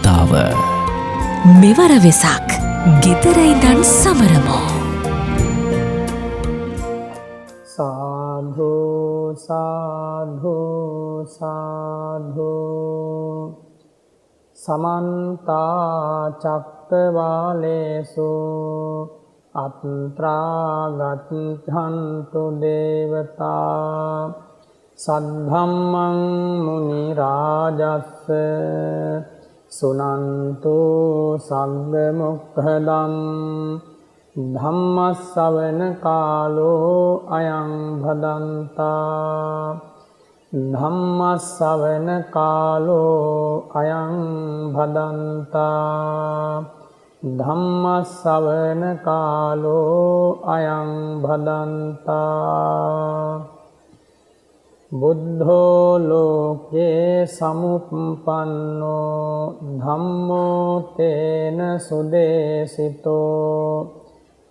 වාර්තාව මෙවර වෙසක් ගෙදර ඉඳන් සමරමු. සාධු සාධු සාධු සමන්ත චක්කවාලේසු අත්‍රා ගච්ඡන්තු දේවතා සද්ධම්මං මුනි රාජස්ස සුනන්තු සග්ග මොක්ඛදම් ධම්ම ශ්‍රවණ කාලෝ අයං භදන්තා ධම්ම ශ්‍රවණ කාලෝ අයං භදන්තා ධම්ම ශ්‍රවණ කාලෝ අයං භදන්තා බුද්ධෝ ලෝකේ සමුප්පන්නෝ ධම්මෝ තේන සුදේසිතෝ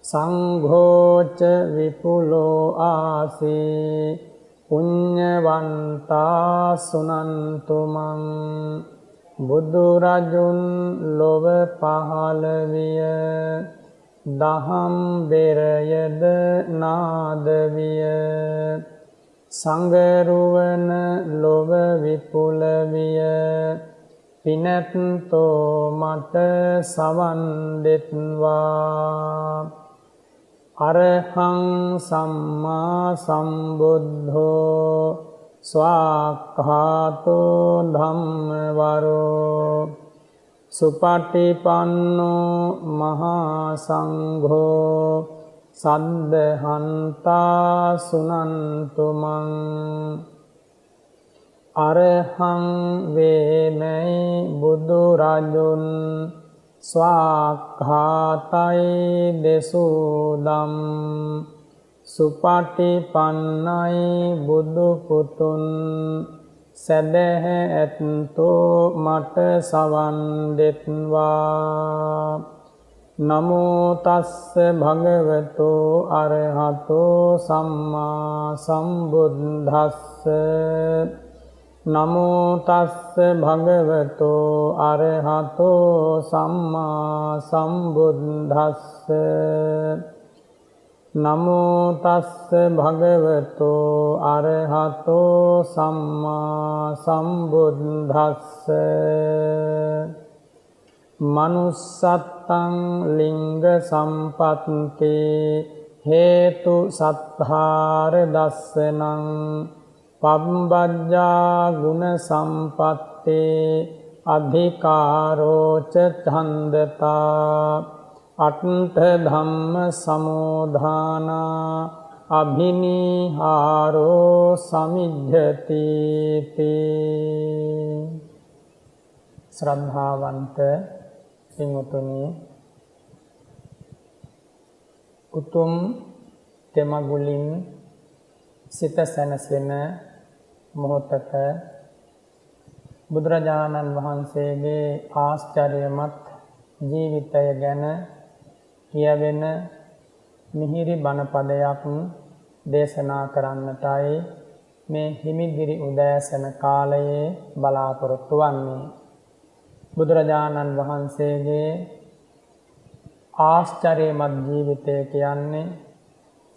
සංඝෝච විපුලෝ ආසී පුඤ්ඤවන්තා සුනන්තු මං බුදුරජුන් ලොව පහළ විය දහම් බෙරයද නාද විය සංගරුවන ලොව විපුල විය පිනැත්තෝ මට සවන් දෙත්වා අරහං සම්මා සම්බුද්ධෝ ස්වාක්ඛාතෝ ධම්මවරෝ සුපටිපන්නෝ මහා සංඝෝ සද්ධහන්තා සුනන්තු මං අරහං වේමයි බුදුරජුන් ස්වාක්ඛාතයි දෙසුදම් සුපටිපන්නයි බුදු පුතුන් සදහ ඇත්තෝ මට සවන් දෙත්වා නමෝ තස්ස භගවතෝ අරහතෝ සම්මා සම්බුද්දස්ස නමෝ තස්ස භගවතෝ අරහතෝ සම්මා සම්බුද්දස්ස නමෝ තස්ස භගවතෝ අරහතෝ සම්මා සම්බුද්දස්ස මනුස්සත්තං ලිංග සම්පත්ති හේතු සත්තාර දස්සනං පබ්බජ්ජා ගුණ සම්පත්ති අධිකාරෝච ඡන්දතා අට්ඨ ධම්ම සමෝධානා අභිනිහාරෝ සමිජ්ජති ශ්‍රද්ධාවන්ත පින්වතුනි උතුම් තෙමගුලින් සිත සැනසෙන මොහොතක බුදුරජාණන් වහන්සේගේ ආශ්චර්යමත් ජීවිතය ගැන කියවෙන මිහිරි බණපදයක් දේශනා කරන්නටයි මේ හිමිදිරි උදෑසන කාලයේ බලාපොරොත්තු වන්නේ. බුදුරජාණන් වහන්සේගේ ආශ්චර්යමත් ජීවිතය කියන්නේ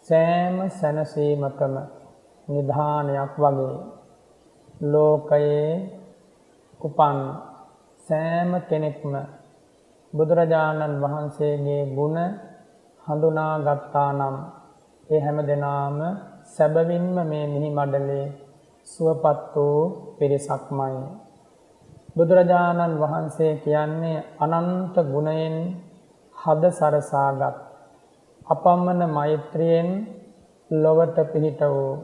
සෑම සැනසීමකම නිධානයක් වගේ. ලෝකයේ උපන් සෑම කෙනෙක්ම බුදුරජාණන් වහන්සේගේ ගුණ හඳුනා ගත්තා නම් ඒ හැම දෙනාම සැබවින්ම මේ මිහි මඩලේ සුවපත් වූ පිරිසක්මයි. බුදුරජාණන් වහන්සේ කියන්නේ අනන්ත ගුණයෙන් හද සරසාගත් අපමණ මෛත්‍රියෙන් ලොවට පිහිට වූ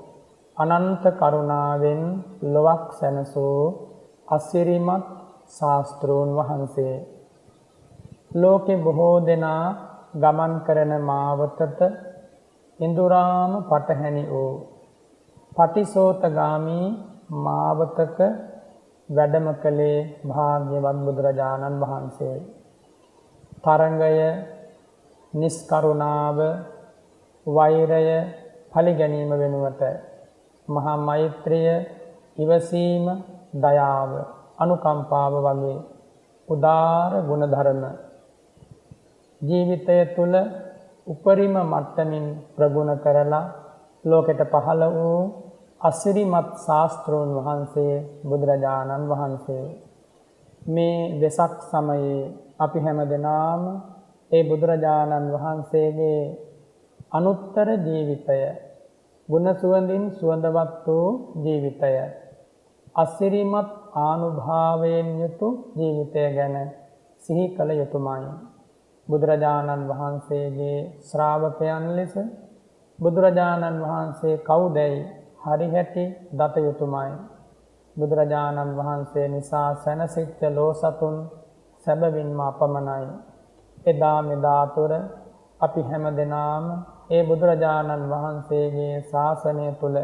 අනන්ත කරුණාවෙන් ලොවක් සැනසූ අසිරිමත් ශාස්ත්‍රූන් වහන්සේ. ලෝකෙ බොහෝ දෙනා ගමන් කරන මාවතට ඉඳුරාම පටහැනි වූ පටිසෝතගාමී මාවතක වැඩම කළේ භාග්‍යවත් බුදුරජාණන් වහන්සේ. තරංගය, නිස්කරුණාව, වෛරය පරිගැනීම වෙනුවට මහා මෛත්‍රිය, ඉවසීම, දයාව, අනුකම්පාව වගේ උදාර ගුණධර්ම ජීවිතය තුළ උපරිම මට්ටමින් ප්‍රගුණ කරලා ලෝකෙට පහළ වූ අසිරිමත් ශාස්ත්‍රූන් වහන්සේ බුදුරජාණන් වහන්සේ. මේ වෙසක් සමයේ අපි හැම දෙනාම ඒ බුදුරජාණන් වහන්සේගේ අනුත්තර ජීවිතය, ගුණ සුවඳින් සුවඳවත් වූ ජීවිතය, අසිරිමත් ආනුභාවයෙන් යුතු ජීවිතය ගැන සිහි කළ යුතුමයි. බුදුරජාණන් වහන්සේගේ ශ්‍රාවකයන් ලෙස බුදුරජාණන් වහන්සේ කවුදැයි හරිහැටි දත යුතුමයි. බුදුරජාණන් වහන්සේ නිසා සැනසෙච්ච ලෝසතුන් සැබවින්ම අපමණයි. එදා මෙදා තුර අපි හැම දෙනාම ඒ බුදුරජාණන් වහන්සේගේ ශාසනය තුළ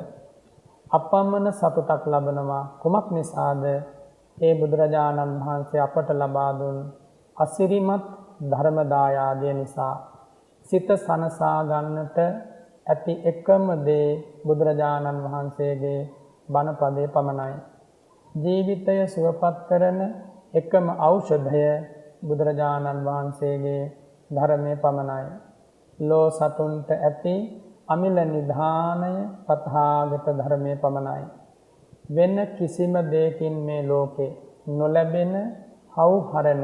අපමණ සතුටක් ලබනවා. කුමක් නිසාද? ඒ බුදුරජාණන් වහන්සේ අපට ලබා දුන් අසිරිමත් ධර්ම දායාදය නිසා. සිත සනසා ගන්නට ඇති එකම දේ බුදුරජාණන් වහන්සේගේ බණපදයේ පමණයි. ජීවිතය සුවපත් කරන එකම ඖෂධය බුදුරජාණන් වහන්සේගේ ධර්මයේ පමණයි. ලෝ සතුන්ට ඇති අමිල නිධානය තථාගත ධර්මයේ පමණයි. වෙන කිසිම දෙයකින් මේ ලෝකේ නොලැබෙන හවුහරණ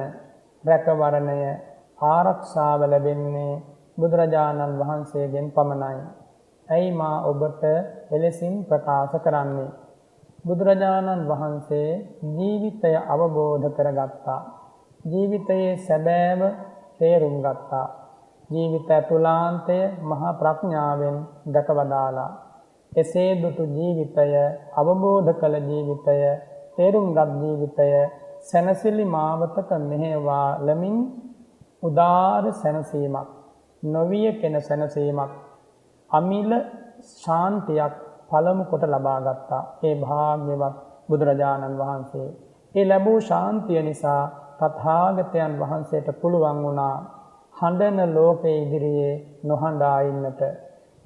රැකවරණය ආරක්ෂාව ලැබෙන්නේ බුදුරජාණන් වහන්සේගෙන් පමණයි. ඇයි මා ඔබට එලෙසින් ප්‍රකාශ කරන්නේ? බුදුරජාණන් වහන්සේ ජීවිතය අවබෝධ කරගත්තා. ජීවිතයේ සැබෑව තේරුම් ගත්තා. ජීවිත ඇතුළාන්තය මහා ප්‍රඥාවෙන් දැකවදාලා. එසේ දුටු ජීවිතය, අවබෝධ කළ ජීවිතය, තේරුම්ගත් ජීවිතය සැනසිලි මාවතක මෙහෙවා ලමින් උදාර සැනසීමක්, නොවිය කෙන සැනසීමක්, අමිල ශාන්තියක් පළමු කොට ලබා ගත්තා. ඒ භාග්‍යවත් බුදුරජාණන් වහන්සේ. ඒ ලැබූ ශාන්තිය නිසා තථාගතයන් වහන්සේට පුළුවන් වුණා හඬන ලෝකයේ ඉදිරියේ නොහඬා ඉන්නට,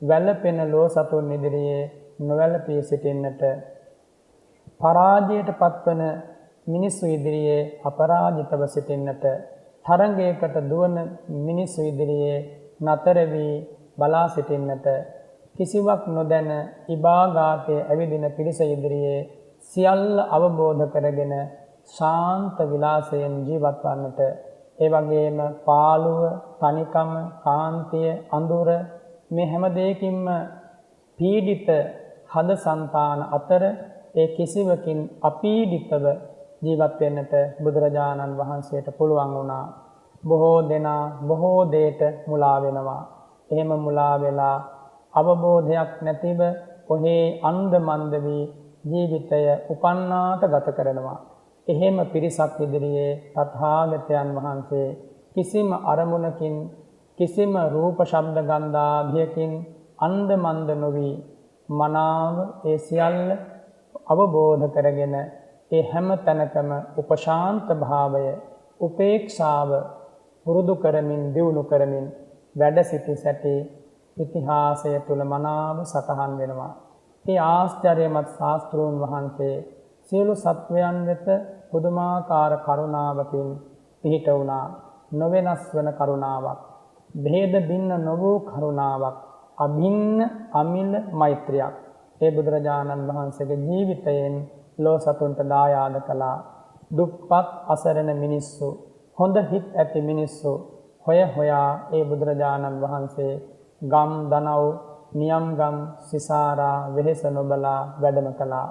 වැළපෙන ලෝසතුන් ඉදිරියේ නොවැළපී සිටින්නට, පරාජයට පත්වන මිනිස්සු ඉදිරියේ අපරාජිතව සිටින්නට, තරඟයකට දුවන මිනිස්සු ඉදිරියේ නතර වී බලා සිටින්නට, කිසිවක් නොදැන ඉබාගාතයේ ඇවිදින පිරිස ඉදිරියේ සියල්ල අවබෝධ කරගෙන ශාන්ත විලාසයෙන් ජීවත් වන්නට, ඒ වගේම පාළුව, තනිකම, කාන්තිය, අඳුර මේ හැම දෙයකින්ම පීඩිත හද సంతාන අතර ඒ කිසිවකින් අපීඩිතව ජීවත් වෙන්නට බුදුරජාණන් වහන්සේට පුළුවන් වුණා. බොහෝ දෙනා බොහෝ දේට මුලා වෙනවා. එහෙම මුලා වෙලා අවබෝධයක් නැතිව ඔහේ අන්ධ මන්ද වී ජීවිතය උපන්නාට ගත කරනවා. එහෙම පිරිසක් ඉදිරියේ තථාගතයන් වහන්සේ කිසිම අරමුණකින්, කිසිම රූප ශබ්ද ගන්ධාභයකින් අන්ධ මන්ද නොවි මනාව ඒ සියල්ල අවබෝධ කරගෙන ඒ හැම තැනකම උපශාන්ත භාවය, උපේක්ෂාව පුරුදු කරමින්, දියුණු කරමින් වැඩ සිටි සැටි ඉතිහාසය තුල මනාව සටහන් වෙනවා. ඒ ආශ්චර්යමත් ශාස්ත්‍රූන් වහන්සේ සියලු සත්වයන් වෙත පුදුමාකාර කරුණාවකින් පිහිට වුණා. නොවෙනස් වන කරුණාවක්, භේද භින්න නොවූ කරුණාවක්, අභින්න අමිල මෛත්‍රියක් ඒ බුදුරජාණන් වහන්සේගේ ජීවිතයෙන් ලෝ සතුන්ට දායාද කළා. දුක්පත් අසරණ මිනිස්සු, හොඳ හිත් ඇති මිනිස්සු හොය හොයා ඒ බුදුරජාණන් වහන්සේ ගම් දනව් නියම්ගම් සිසාරා වෙහෙස නොබලා වැඩම කළා.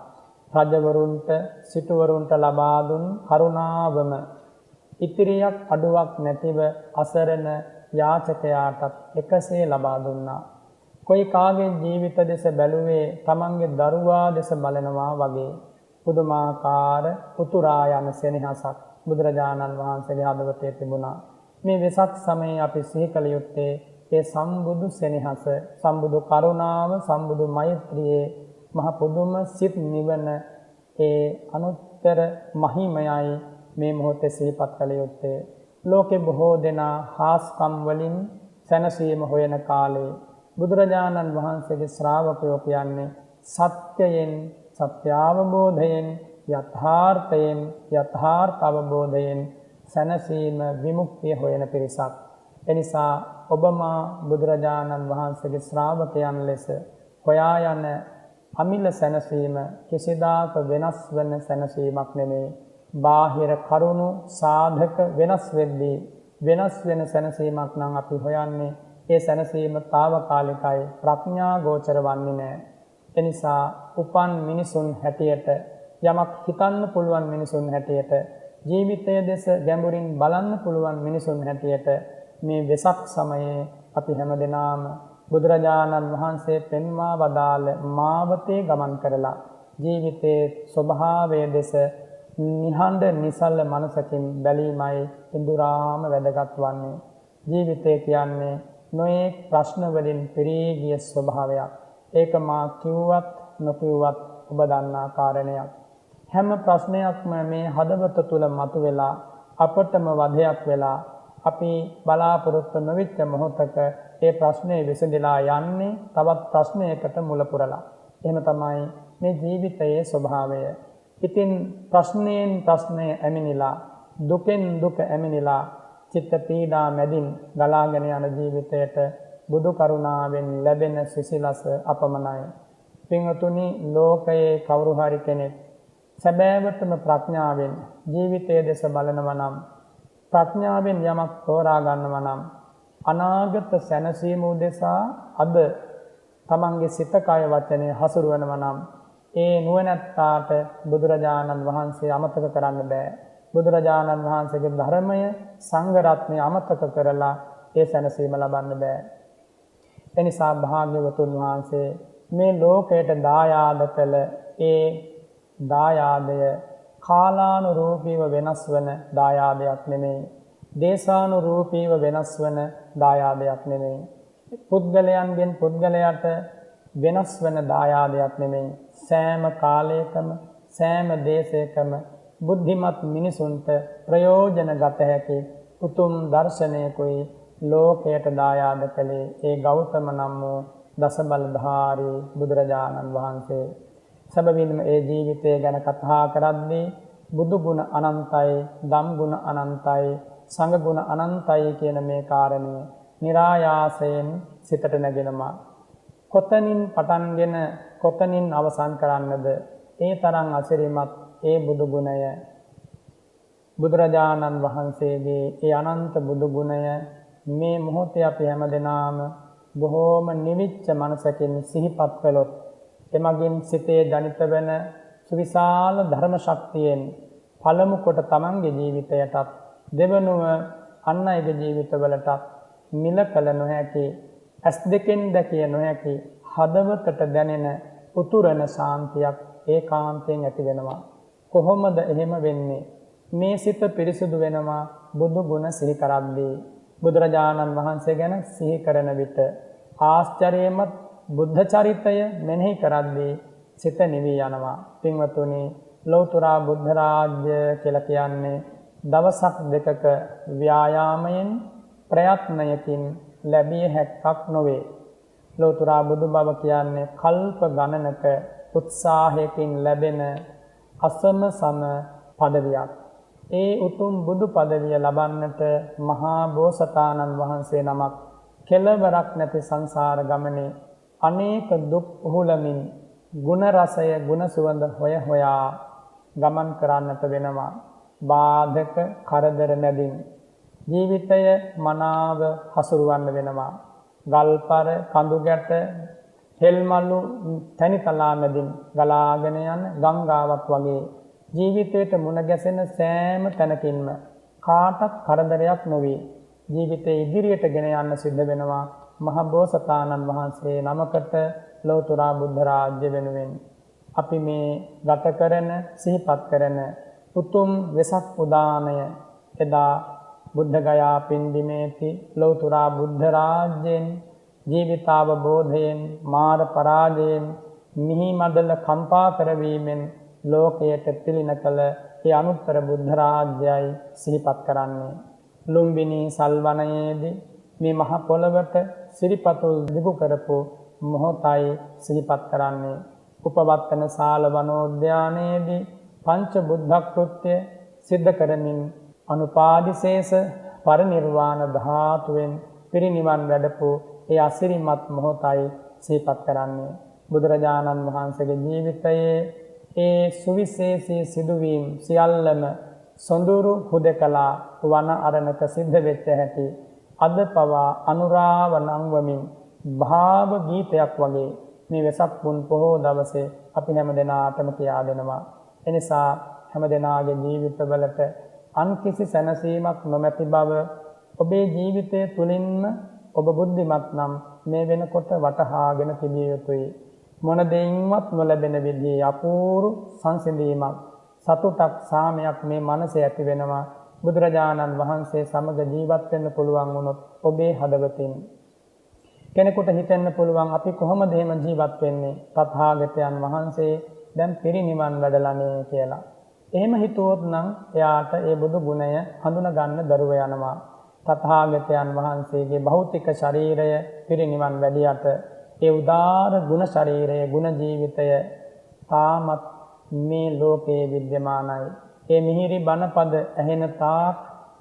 රජවරුන්ට, සිටුවරුන්ට ලබා දුන් කරුණාවම ඉතිරියක් අඩුවක් නැතිව අසරණ යාචකයාටත් එකසේ ලබා දුන්නා. කොයි කාගේ ජීවිත දෙස බැලුවේ තමන්ගේ දරුවා දෙස බලනවා වගේ පුදුමාකාර උතුරා යන සෙනෙහසක් බුදුරජාණන් වහන්සේගේ හදවතේ තිබුණා. මේ වෙසක් සමයේ අපි සිහි කළ යුත්තේ ඒ සම්බුදු සෙනෙහස, සම්බුදු කරුණාව, සම්බුදු මෛත්‍රියේ මහ පුදුම සිත් නිවන ඒ අනුත්තර මහිමයයි මේ මොහොතේ සිහිපත් කළ යුත්තේ. ලෝකේ බොහෝ දෙනා හාස්කම් වලින් සැනසීම හොයන කාලේ බුදුරජාණන් වහන්සේගේ ශ්‍රාවකයෝ කියන්නේ සත්‍යයෙන්, සත්‍ය අවබෝධයෙන්, යථාර්ථයෙන්, යථාර්ථ අවබෝධයෙන් සැනසීම විමුක්තිය හොයන පිරිසක්. එනිසා ඔබමා බුදුරජාණන් වහන්සේගේ ශ්‍රාවකයන් ලෙස හොයා යන අමිල සැනසීම කිසිදාක වෙනස් වන සැනසීමක් නෙමේ. බාහිර කරුණු සාධක වෙනස් වෙද්දී වෙනස් වෙන සැනසීමක් නම් අපි හොයන්නේ. ඒ සැනසීම తాවකාලිකයි, ප්‍රඥා ගෝචර වන්නේ නැහැ. එනිසා උපන් මිනිසුන් හැටියට, යමක් හිතන්න පුළුවන් මිනිසුන් හැටියට, ජීවිතය දෙස ගැඹුරින් බලන්න පුළුවන් මිනිසුන් හැටියට මේ වෙසක් සමයේ අපි හැමදෙනාම බුදුරජාණන් වහන්සේ පෙන්වා වදාළ මාවතේ ගමන් කරලා ජීවිතයේ ස්වභාවය දෙස නිහඬ නිසල මනසකින් බැලීමයි ඉඳුරාම වැදගත් වන්නේ. ජීවිතය කියන්නේ නොයෙක් ප්‍රශ්න වලින් පිරී ගිය ස්වභාවයක්. ඒක මා කිව්වත් නොකිව්වත් ඔබ දන්නා කාරණයක්. හැම ප්‍රශ්නයක්ම මේ හදවත තුල මතුවෙලා අපටම වධයක් වෙලා අපි බලාපොරොත්තු නොවිච්ච මොහොතක ඒ ප්‍රශ්නේ විසඳලා යන්නේ තවත් ප්‍රශ්නයකට මුල පුරලා. එහෙම තමයි මේ ජීවිතයේ ස්වභාවය. ඉතින් ප්‍රශ්නයෙන් ප්‍රශ්නය ඇමිනිලා, දුකෙන් දුක ඇමිනිලා, චිත්ත පීඩා මැදින් ගලාගෙන යන ජීවිතයට බුදු කරුණාවෙන් ලැබෙන සිසිලස අපමණයි. පින්වතුනි, ලෝකයේ කවුරු හරි කෙනෙක් සැබෑවටම ප්‍රඥාවෙන් ජීවිතයේ දෙස බලනවා නම්, ප්‍රඥාවෙන් යමක් තෝරා ගන්නවා නම්, අනාගත සැනසීම උදෙසා අද තමන්ගේ සිත කය වචනේ හසුරුවනවා නම්, ඒ නුවණැත්තාට බුදුරජාණන් වහන්සේ අමතක කරන්න බෑ. බුදුරජාණන් වහන්සේගේ ධර්මය, සංඝ රත්නය අමතක කරලා ඒ සැනසීම ලබන්න බෑ. එනිසා භාග්‍යවතුන් වහන්සේ මේ ලෝකයට දායාද කළ ඒ දායාදය කාලානුරූපීව වෙනස් වන දායාදයක් නෙමෙයි. දේශානුරූපීව වෙනස් වන දායාදයක් නෙමෙයි. පුද්ගලයන්ගෙන් පුද්ගලයාට වෙනස් වන දායාදයක් නෙමෙයි. සෑම කාලයකම සෑම දේශයකම බුද්ධිමත් මිනිසුන්ට ප්‍රයෝජන ගත හැකි උතුම් දර්ශනයකුයි ලෝකයට දායාද කළේ ඒ ගෞතම නම් වූ දසබලධාරී බුදුරජාණන් වහන්සේ. සැබවින්ම ඒ ජීවිතය ගැන කතා කරද්දී බුදු ගුණ අනන්තයි, ධම් ගුණ අනන්තයි, සංඝ ගුණ අනන්තයි කියන මේ කාරණය નિરાයාසයෙන් සිතට නැගෙනවා. කොතනින් පටන්ගෙන කොතනින් අවසන් කරන්නද? ඒ තරම් අසිරිමත් ඒ බුදු ගුණය, බුදුරජාණන් වහන්සේගේ ඒ අනන්ත බුදු ගුණය මේ මොහොතේ අපි හැමදෙනාම බොහෝම නිවිච්ච මනසකින් සිහිපත් කළොත්, එමගින් සිතේ ජනිත වෙන සුවිශාල ධර්ම ශක්තියෙන් පළමු කොට තමන්ගේ ජීවිතයටත් දෙවනුව අන් අයගේ ජීවිතවලටත් මිල කළ නොහැකි, ඇස් දෙකෙන් දැකිය නොහැකි, හදවතට දැනෙන උතුරන ශාන්තියක් ඒකාන්තයෙන් ඇති වෙනවා. කොහොමද එහෙම වෙන්නේ? මේ සිත පිරිසුදු වෙනවා බුදු ගුණ සිහි කරද්දී. බුදුරජාණන් වහන්සේ ගැන සිහි කරන විට ආශ්චර්යමත් බුද්ධ චරිතය මෙනෙහි කරද්දී සිත නිවි යනවා. පින්වතුනි, ලෞතර බුද්ධ රාජ්‍ය කියලා කියන්නේ දවසක් දෙකක ව්‍යායාමයෙන් ප්‍රයත්නයකින් ලැබිය හැක්කක් නොවේ. ලෞතර බුදු බව කියන්නේ කල්ප ගණනක උත්සාහයකින් ලැබෙන අසම සම පදවියක්. ඒ උතුම් බුදු පදවිය ලබන්නට මහා බෝසතාණන් වහන්සේ නමක් කෙලවරක් නැති සංසාර ගමනේ අනේක දුක් උහුලමින් ගුණ රසය ගුණ සුවඳ හොය හොයා ගමන් කරන්නට වෙනවා. බාධක කරදර මැදින් ජීවිතය මනාව හසුරුවන්න වෙනවා. ගල්පර, කඳු ගැට, හෙල්මලු, තනිතලා මැදින් ගලාගෙන යන ගංගාවක් වගේ ජීවිතයට මුණ ගැසෙන සෑම තැනකින්ම කාටත් කරදරයක් නොවේ ජීවිතේ ඉදිරියට ගෙන යන්න සිද්ධ වෙනවා මහ බෝසතාණන් වහන්සේ නමකට ලෞතර බුද්ධ රාජ්‍ය වෙනුවෙන්. අපි මේ ගත කරන, සිහිපත් කරන උතුම් වෙසක් උදානය එදා බුද්ධ ගයා පින්බිමේති ලෞතර බුද්ධ රාජ්‍යයෙන් ජීවිතාවබෝධයෙන් මාර පරාජයෙන් මිහි මඩල කම්පා කරවීමෙන් ලෝකයට පිළින කළ ඒ අනුත්තර බුද්ධ රාජ්‍යයයි සිහිපත් කරන්නේ. ලුම්බිනි සල්වනයේදී මේ මහ පොළවට සිරිපතුල් දිගු කරපු මොහොතයි සිහිපත් කරන්නේ. උපවත්තන ශාල වනෝද්‍යානයේදී පංච බුද්ධ කෘත්‍ය සිද්ධ කරමින් අනුපාදිශේෂ පරිනිර්වාණ ධාතුවෙන් පිරිනිවන් වැඩපු ඒ අසිරිමත් මොහොතයි සිහිපත් කරන්නේ. බුදුරජාණන් වහන්සේගේ ජීවිතයේ ඒ සුවිශේෂී සිදුවීම් සියල්ලම සොඳුරු හුදකලා වන අරණක සිද්ධ වෙච්ච හැටි අද පවා අනුරාව නංවමින් භාව ගීතයක් වගේ මේ වෙසක් පුන් පොහෝ දවසේ අපි හැම දෙනාටම කියා දෙනවා. එනිසා හැම දෙනාගේ ජීවිතවලට අන් කිසි සැනසීමක් නොමැති බව ඔබේ ජීවිතය තුළින්ම ඔබ බුද්ධිමත් නම් මේ වෙනකොට වටහාගෙන තිබිය යුතුයි. මොන දෙයින්වත් නොලැබෙන විදිහේ අපූර්ව සංසිඳීමක් සතුටක් සාමයක් මේ මනසේ ඇති වෙනවා. බුදුරජාණන් වහන්සේ සමග ජීවත් වෙන්න පුළුවන් වුණොත් ඔබේ හදවතින් කෙනෙකුට හිතෙන්න පුළුවන් අපි කොහොමද එහෙම ජීවත් වෙන්නේ තථාගතයන් වහන්සේ දැන් පිරිනිවන් වැඩලානේ කියලා. එහෙම හිතුවොත් නම් එයාට ඒ බුදු ගුණය හඳුනා ගන්න බැරුව යනවා. තථාගතයන් වහන්සේගේ භෞතික ශරීරය පිරිනිවන් වැඩියට ඒ උදාර ගුණ ශරීරය ගුණ ජීවිතය තාමත් මේ ලෝකයේ විද්‍යමානයි. ඒ මිහිරි බණපද ඇහෙන තාක්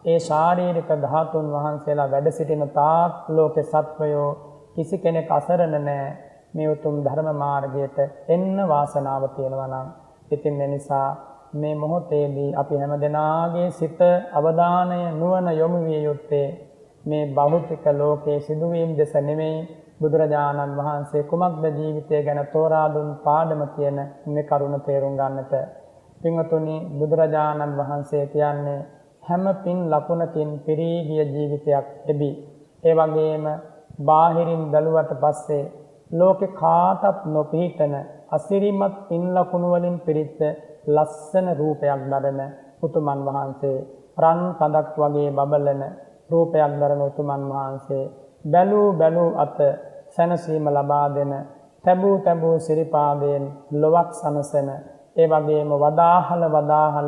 ඒ ශාරීරික ධාතුන් වහන්සේලා වැඩ සිටින තාක් ලෝකේ සත්වයෝ කිසි කෙනෙක් අසරණ නැහැ. මේ උතුම් ධර්ම මාර්ගයට එන්න වාසනාව තියෙනවා නම් ඉතින් ඒ නිසා මේ මොහොතේදී අපි හැමදෙනාගේ සිත අවධානය නුවණ යොමු විය යුත්තේ මේ භෞතික ලෝකයේ සිදුවීම් දෙස නෙමෙයි බුදුරජාණන් වහන්සේ කුමක්ද ජීවිතය ගැන තෝරා දුන් පාඩම කියන මේ කරුණ තේරුම් ගන්නට. පින්වතුනි බුදුරජාණන් වහන්සේ කියන්නේ හැම පින් ලකුණකින් පිරී ගිය ජීවිතයක් එබි. ඒ වගේම බාහිරින් බැලුවට පස්සේ ලෝකේ කාටත් නොපිහිටන අසිරිමත් පින් ලකුණු වලින් පිරිච්ච ලස්සන රූපයක් දරන උතුමන් වහන්සේ රන් කඳක් වගේ බබලන රූපයක් දරන උතුමන් වහන්සේ බැලූ අත සැනසීම ලබා දෙන තැබූ සිරිපාදයෙන් ලොවක් සනසන ඒ වගේම වදාහල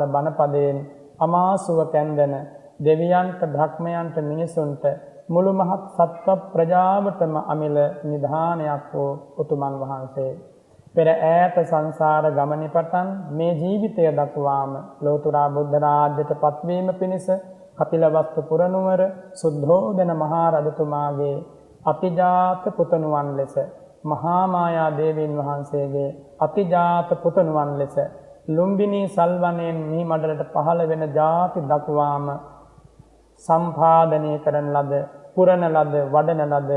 බණපදයෙන් අමාසුව කැන්දන දෙවියන්ට බ්‍රහ්මයන්ට මිනිසුන්ට මුළු මහත් සත්ව ප්‍රජාවටම අමිල නිධානයක් වූ උතුමන් වහන්සේ පෙර ඈත සංසාර ගමනේ පටන් මේ ජීවිතය දක්වාම ලෝතුරා බුද්ධ රාජ්‍යයට පත්වීම පිණිස කපිලවස්තු පුරනුවර සුද්ධෝදන මහා රජතුමාගේ අතිජාත පුතණුවන් ලෙස මහා මායා දේවීන් වහන්සේගේ අතිජාත පුතණුවන් ලෙස ලුම්බිනී සල්වනයෙන් මිහි මඩලට පහළ වෙන ಜಾති දක්වාම සම්පාදනය කරන ලද පුරණ ලද වඩන ලද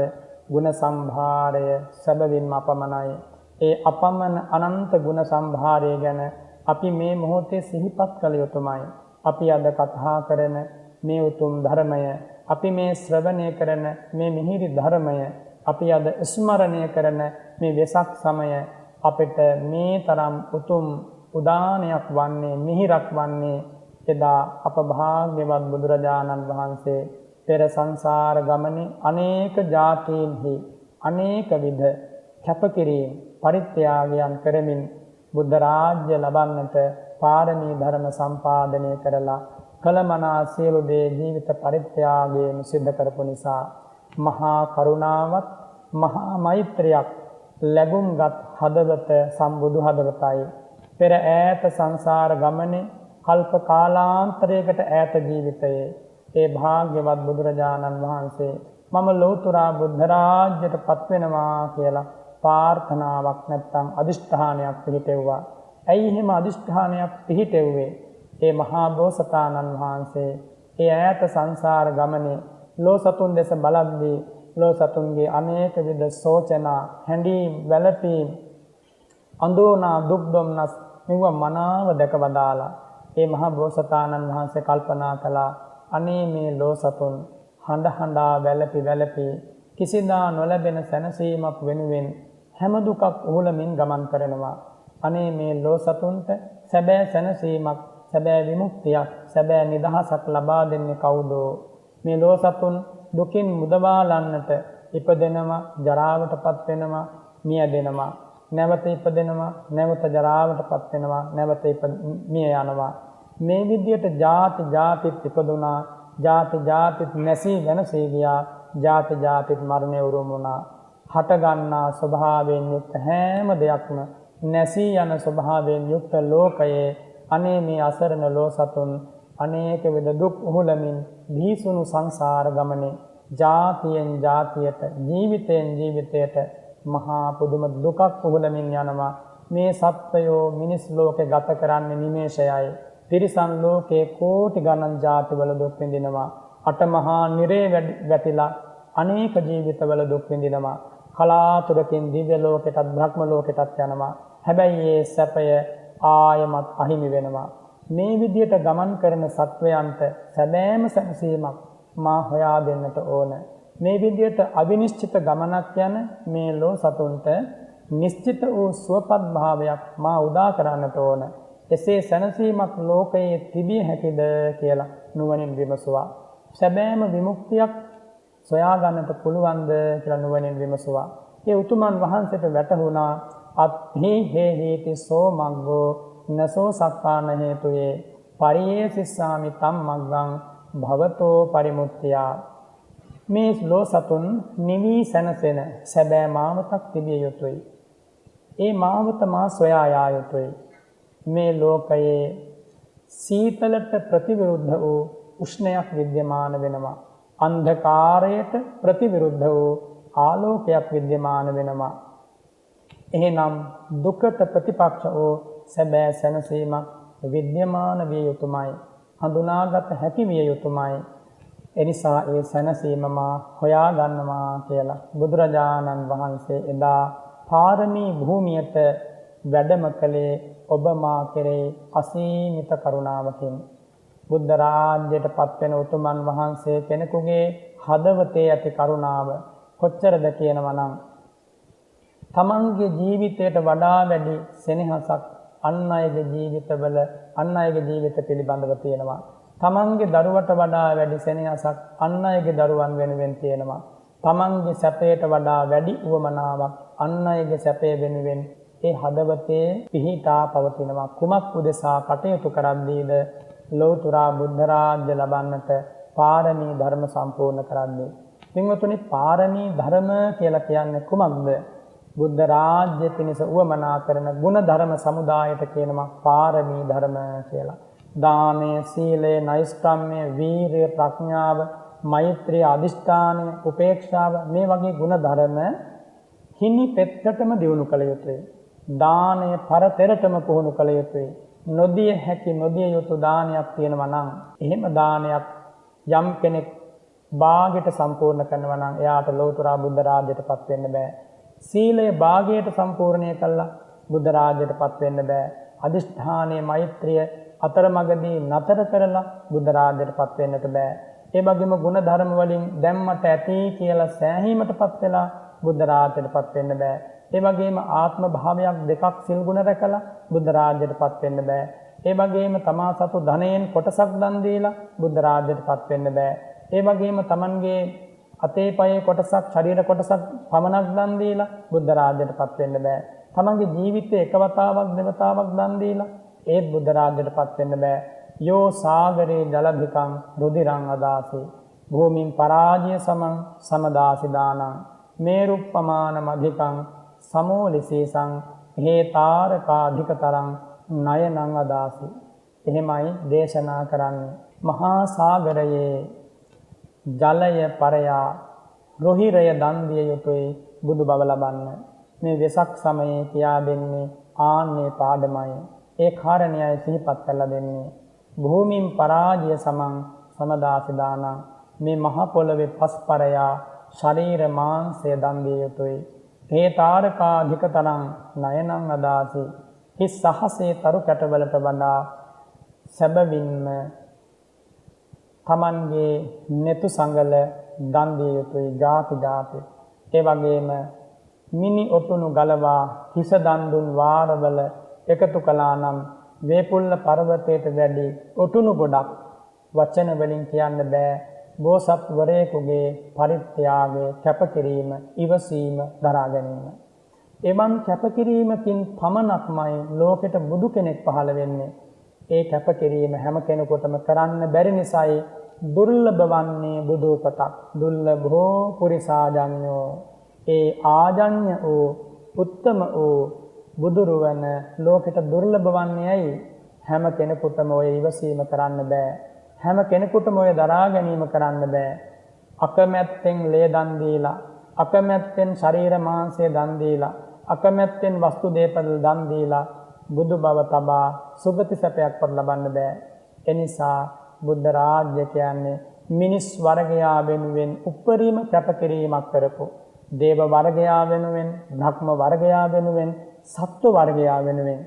ගුණ සම්භාරය සැබවින්ම අපමණයි. ඒ අපමණ අනන්ත ගුණ සම්භාරය ගැන අපි මේ මොහොතේ සිහිපත් කළ යුතුමයි. අපි අද කතා කරන මේ උතුම් ධර්මය අපි මේ ශ්‍රවණය කරන මේ මිහිරි ධර්මය අපි අද ස්මරණය කරන මේ වෙසක් සමය අපිට මේ තරම් උතුම් උදානයක් වන්නේ මිහිරක් වන්නේ එදා අප භාග්‍යවත් බුදුරජාණන් වහන්සේ පෙර සංසාර ගමනේ අනේක ජාතීන්හි අනේක විධ කැපකිරීම පරිත්‍යාගයන් කරමින් බුද්ධ රාජ්‍ය ලබන්නට පාරමී ධර්ම සම්පාදනය කරලා කලමනා සියලු දේ ජීවිත පරිත්‍යාගයෙන් සිද්ධ කරපු නිසා මහා කරුණාවත් මහා මෛත්‍රියක් ලැබුම්ගත් හදවත සම්බුදු හදවතයි. පෙර ඈත සංසාර ගමනේ කල්ප කාලාන්තරයකට ඈත ජීවිතයේ ඒ භාග්‍යවත් බුදුරජාණන් වහන්සේ මම ලෝතුරා බුද්ධ රාජ්‍යයට පත් වෙනවා කියලා ප්‍රාර්ථනාවක් නැත්නම් අදිෂ්ඨානයක් පිළිපෙව්වා. ඇයි එහෙම අදිෂ්ඨානයක් පිළිපෙව්වේ? ඒ මහා බෝසතාණන් වහන්සේ ඒ ඈත සංසාර ගමනේ ලෝ සතුන් දෙස බලද්දී ලෝ සතුන්ගේ අනේක විද සෝචනා හැඬීම් වැළපීම් අඳෝනා දුක් දුම්නස් මෙව මනාව දැක වදාලා ඒ මහා බෝසතාණන් වහන්සේ කල්පනා කළා අනේ මේ ලෝ සතුන් හඬා වැළපි කිසිදා නොලැබෙන සැනසීමක් වෙනුවෙන් හැම දුකක් උහුලමින් ගමන් කරනවා. අනේ මේ ලෝ සතුන්ට සැබෑ සැනසීමක් සැබෑ විමුක්තියක් සැබෑ නිදහසක් ලබා දෙන්නේ කවුද? මේ ලෝ සතුන් දුකින් මුදවාලන්නට ඉපදෙනවා ජරාවටපත් වෙනවා මියදෙනවා නැවත ඉපදෙනවා නැවත ජරාවටපත් වෙනවා නැවත මිය යනවා. මේ විදියට ජාතිත් ඉපදුනා ජාතිත් නැසී වෙනසී ගියා ජාතිත් මරණය උරුම වුණා. හට ගන්නා ස්වභාවයෙන් යුක්ත හැම දෙයක්ම නැසී යන ස්වභාවයෙන් යුක්ත ලෝකයේ අනේ මේ අසරණ ලෝ සතුන් අනේක විද දුක් උහුලමින් දීසුණු සංසාර ගමනේ ජාතියෙන් ජාතියට ජීවිතයෙන් ජීවිතයට මහා පුදුම දුකක් උහුලමින් යනවා. මේ සත්වයෝ මිනිස් ලෝකේ ගත කරන්නේ නිමේෂයයි. තිරිසන් ලෝකේ කෝටි ගණන් ජාතිවල දුක් විඳිනවා. අටමහා නිරේ වැටිලා අනේක ජීවිතවල දුක් විඳිනවා. කලාතුරකින් දිව්‍ය ලෝකෙටත් බ්‍රහ්ම ලෝකෙටත් යනවා. හැබැයි මේ සැපය ආයමත් අහිමි වෙනවා. මේ විදියට ගමන් කරන සත්වයන්ට සැබෑම සැනසීමක් මා හොයා දෙන්නට ඕන. මේ විදියට අවිනිශ්චිත ගමනක් යන මේ ලෝ සතුන්ට නිශ්චිත වූ සුවපත් භාවයක් මා උදා කරන්නට ඕන. එසේ සැනසීමක් ලෝකයේ තිබිය හැකිද කියලා නුවණින් විමසුවා. සැබෑම විමුක්තියක් සොයා ගන්නට පුළුවන්ද කියලා නුවණින් විමසුවා. ඒ උතුමන් වහන්සේට වැටහුණා අත්හි හේහිති සෝ මග්ගෝ නසෝ සක්කාන හේතුයේ පරියේසිස්සාමි තම් මග්ගං භවතෝ පරිමුක්තියා. මේ ලෝ සතුන් නිවි සැනසෙන සැබෑ මාවතක් තිබිය යුතුයි. ඒ මාවත මා සොයා යා යුතුයි. මේ ලෝකයේ සීතලට ප්‍රතිවිරුද්ධ වූ උෂ්ණයක් විද්‍යමාන වෙනවා. අන්ධකාරයට ප්‍රතිවිරුද්ධ වූ ආලෝකයක් විද්‍යමාන වෙනවා. එහෙනම් දුකට ප්‍රතිපක්ෂ වූ සැබෑ සැනසීමක් විද්‍යමාන විය යුතුමයි. හඳුනාගත හැකි විය යුතුමයි. එනිසා ඒ සැනසීම මා හොයා ගන්නවා කියලා බුදුරජාණන් වහන්සේ එදා පාරමී භූමියට වැඩම කළේ ඔබ මා කෙරේ අසීමිත කරුණාවකින්. බුද්ධ රාජ්‍යයට පත්වෙන උතුමන් වහන්සේ කෙනෙකුගේ හදවතේ ඇති කරුණාව කොච්චරද කියනවා නම් තමන්ගේ ජීවිතයට වඩා වැඩි සෙනෙහසක් අන් අයගේ ජීවිතවල අන් අයගේ ජීවිත පිළිබඳව තියෙනවා. තමන්ගේ දරුවට වඩා වැඩි සෙනෙහසක් අන් අයගේ දරුවන් වෙනුවෙන් තියෙනවා. තමන්ගේ සැපයට වඩා වැඩි උවමනාවක් අන් අයගේ සැපේ වෙනුවෙන් ඒ හදවතේ පිහිටා පවතිනවා. කුමක් උදෙසා කටයුතු කරද්දීද ලෞතර බුද්ධ රාජ්‍ය ලබන්නට පාරමී ධර්ම සම්පූර්ණ කරන්නේ. පින්වතුනි, පාරමී ධර්ම කියලා කියන්නේ කුමක්ද? බුද්ධ රාජ්‍ය පිණිස උවමනා කරන ගුණ ධර්ම සමුදායට කියනවා පාරමී ධර්ම කියලා. දානය, සීලය, නෛෂ්ක්‍රම්‍ය, වීරිය, ප්‍රඥාව, මෛත්‍රිය, අදිෂ්ඨානය, උපේක්ෂාව මේ වගේ ගුණ ධර්ම හිනි පෙත්තටම දියුණු කළ යුතුයි. දානය පරතරටම පුහුණු කළ යුතුයි. නොදිය හැකි නොදිය යුතු දානයක් තියෙනවා නම් එහෙම දානයක් යම් කෙනෙක් භාගයට සම්පූර්ණ කරනවා නම් එයාට ලෞතර බුද්ධ රාජ්‍යයටපත් වෙන්න බෑ. සීලය භාගයට සම්පූර්ණය කළා බුද්ධ රාජ්‍යයටපත් වෙන්න බෑ. අදිෂ්ඨානයේ මෛත්‍රිය අතරමඟදී නතර කරලා බුද්ධ රාජ්‍යයටපත් වෙන්නට බෑ. ඒ වගේම ගුණ ධර්ම වලින් දැම්මට ඇති කියලා සෑහීමටපත් වෙලා බුද්ධ රාජ්‍යයටපත් වෙන්න බෑ. ඒ වගේම ආත්ම භාවයක් දෙකක් සිල් ගුණ රැකලා බුද්ධ රාජ්‍යයටපත් වෙන්න බෑ. ඒ වගේම තමා සතු ධනයෙන් කොටසක් දන් දීලා බුද්ධ රාජ්‍යයටපත් වෙන්න බෑ. ඒ වගේම තමන්ගේ අතේ පයේ කොටසක් ශරීර කොටසක් පමණක් දන් දීලා බුද්ධ රාජ්‍යයටපත් වෙන්න බෑ. තමන්ගේ ජීවිතේ එක වතාවක් දෙවතාවක් දන් දීලා ඒත් බුද්ධ රාජ්‍යයටපත් වෙන්න බෑ. යෝ සාගරේ ජලධිකං රුධිරං අදාසි භූමින් පරාජය සමං සමදාසි දානං මේරුප්පමාන මධිකං සමෝලිසීසං හේතාරකාධිකතරං නයනං අදාසි. එහෙමයි දේශනා කරන්නේ. මහා සාගරයේ ජලය පරයා රොහිරය දන් දිය යුතුයි බුදු බව ලබන්න. මේ වෙසක් සමයේ කියා දෙන්නේ ආන්නේ පාඩමයි. ඒ කාරණයයි සිහිපත් කරලා දෙන්නේ. භූමින් පරාජය සමං සමදාසි දානං මේ මහ පොළවේ පස්පරයා ශරීර මාංශය දන් දිය යුතුයි. හේතාරකාධිකතරං නයනං අදාසි හිස් සහසේ තරු කැටවලට වඩා සැබවින්ම තමන්ගේ නෙතු සංගල දන් දිය යුතුයි ජාති ජාති. ඒ වගේම මිනි ඔටුනු ගලවා හිස දන් දුන් වාරවල එකතු කළා නම් වේපුල්ල පර්වතයට වැඩි ඔටුනු ගොඩක් වචන වලින් කියන්න බෑ. බෝසත් වරයෙකුගේ පරිත්‍යාගය, කැපකිරීම, ඉවසීම, දරා ගැනීම. එවන් කැපකිරීමකින් පමණක්මයි ලෝකෙට බුදු කෙනෙක් පහළ වෙන්නේ. ඒ කැපකිරීම හැම කෙනෙකුටම කරන්න බැරි නිසායි දුර්ලභ වන්නේ බුදු උපතක්. දුර්ලභෝ පුරිසාජඤ්ඤෝ. ඒ ආජඤ්ඤ වූ උත්තම වූ බුදුරුවන ලෝකෙට දුර්ලභ වන්නේ ඇයි? හැම කෙනෙකුටම ඔය ඉවසීම කරන්න බෑ. හැම කෙනෙකුටම ඔය දරා ගැනීම කරන්න බෑ. අකමැත්තෙන් ලේ දන් දීලා, අකමැත්තෙන් ශරීර මාංශය දන් දීලා, අකමැත්තෙන් වස්තු දේපල දන් දීලා බුදු බව තබා සුගති සැපයක්වත් ලබන්න බෑ. එනිසා බුද්ධ රාජ්‍ය කියන්නේ මිනිස් වර්ගයා වෙනුවෙන් උපරිම කැපකිරීමක් කරපු, දේව වර්ගයා වෙනුවෙන්, බ්‍රහ්ම වර්ගයා වෙනුවෙන්, සත්ව වර්ගයා වෙනුවෙන්,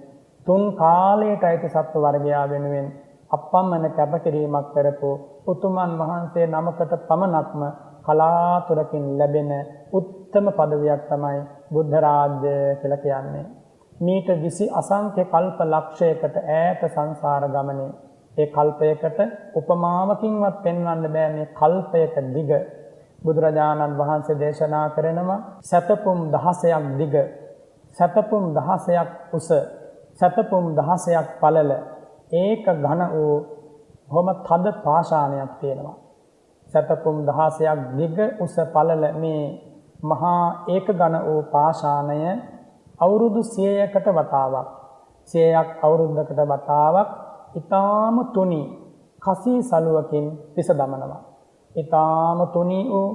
තුන් කාලයට අයිති සත්ව වර්ගයා වෙනුවෙන් අපමණ කැපකිරීමක් කරපු උතුමන් වහන්සේ නමකට පමණක්ම කලාතුරකින් ලැබෙන උත්තම පදවියක් තමයි බුද්ධ රාජ්‍ය කියලා කියන්නේ. මීට 20 අසංඛ්‍ය කල්ප ලක්ෂයකට ඈත සංසාර ගමනේ ඒ කල්පයකට උපමාවකින්වත් පෙන්වන්න බෑ මේ කල්පයක දිග බුදුරජාණන් වහන්සේ දේශනා කරනවා සතපුම් 16ක් දිග, සතපුම් 16ක් උස, සතපුම් 16ක් පළල ඒක ඝන වූ බොහොම තද පාෂාණයක් තියෙනවා. සතපුම් 16ක් දිග උස පළල මේ මහා ඒක ඝන වූ පාෂාණය අවුරුදු 100කට වතාවක්, 100ක් අවුරුද්දකට වතාවක් ඊටාම තුනි කසී සලුවකින් පිස දමනවා. ඊටාම තුනි වූ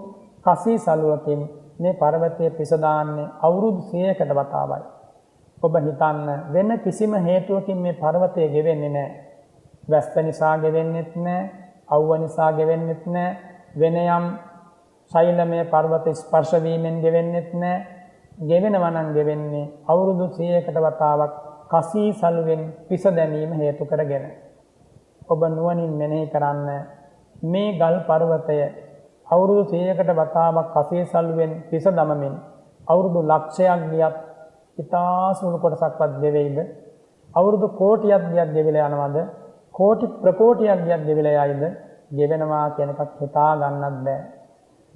කසී සලුවකින් මේ පර්වතයේ පිස දාන්නේ අවුරුදු 100කට වතාවයි. ඔබ හිතන්න වෙන කිසිම හේතුවකින් මේ පර්වතය ගෙවෙන්නේ නැහැ. වැස්ස නිසා ගෙවෙන්නෙත් නැහැ, අවුව නිසා ගෙවෙන්නෙත් නැහැ, වෙන යම් ශෛලමය පර්වත ස්පර්ශ වීමෙන් ගෙවෙන්නෙත් නැහැ. ගෙවෙනවා නම් ගෙවෙන්නේ අවුරුදු 100කට වතාවක් කසී සලුවෙන් පිස දැමීම හේතු කරගෙන. ඔබ නුවණින් මෙනෙහි කරන්න මේ ගල් පර්වතය අවුරුදු 100කට වතාවක් කසී සලුවෙන් පිස දමමින් අවුරුදු ලක්ෂයක් ගියත් ඉතා සුළු කොටසක්වත් ගෙවෙයිද? අවුරුදු කෝටියක් ගියත් ගෙවිලා යනවද? කෝටි ප්‍රකෝටියක් ගියත් ගෙවිලා යයිද? ගෙවෙනවා කියන එකක් හිතා ගන්නත් බෑ.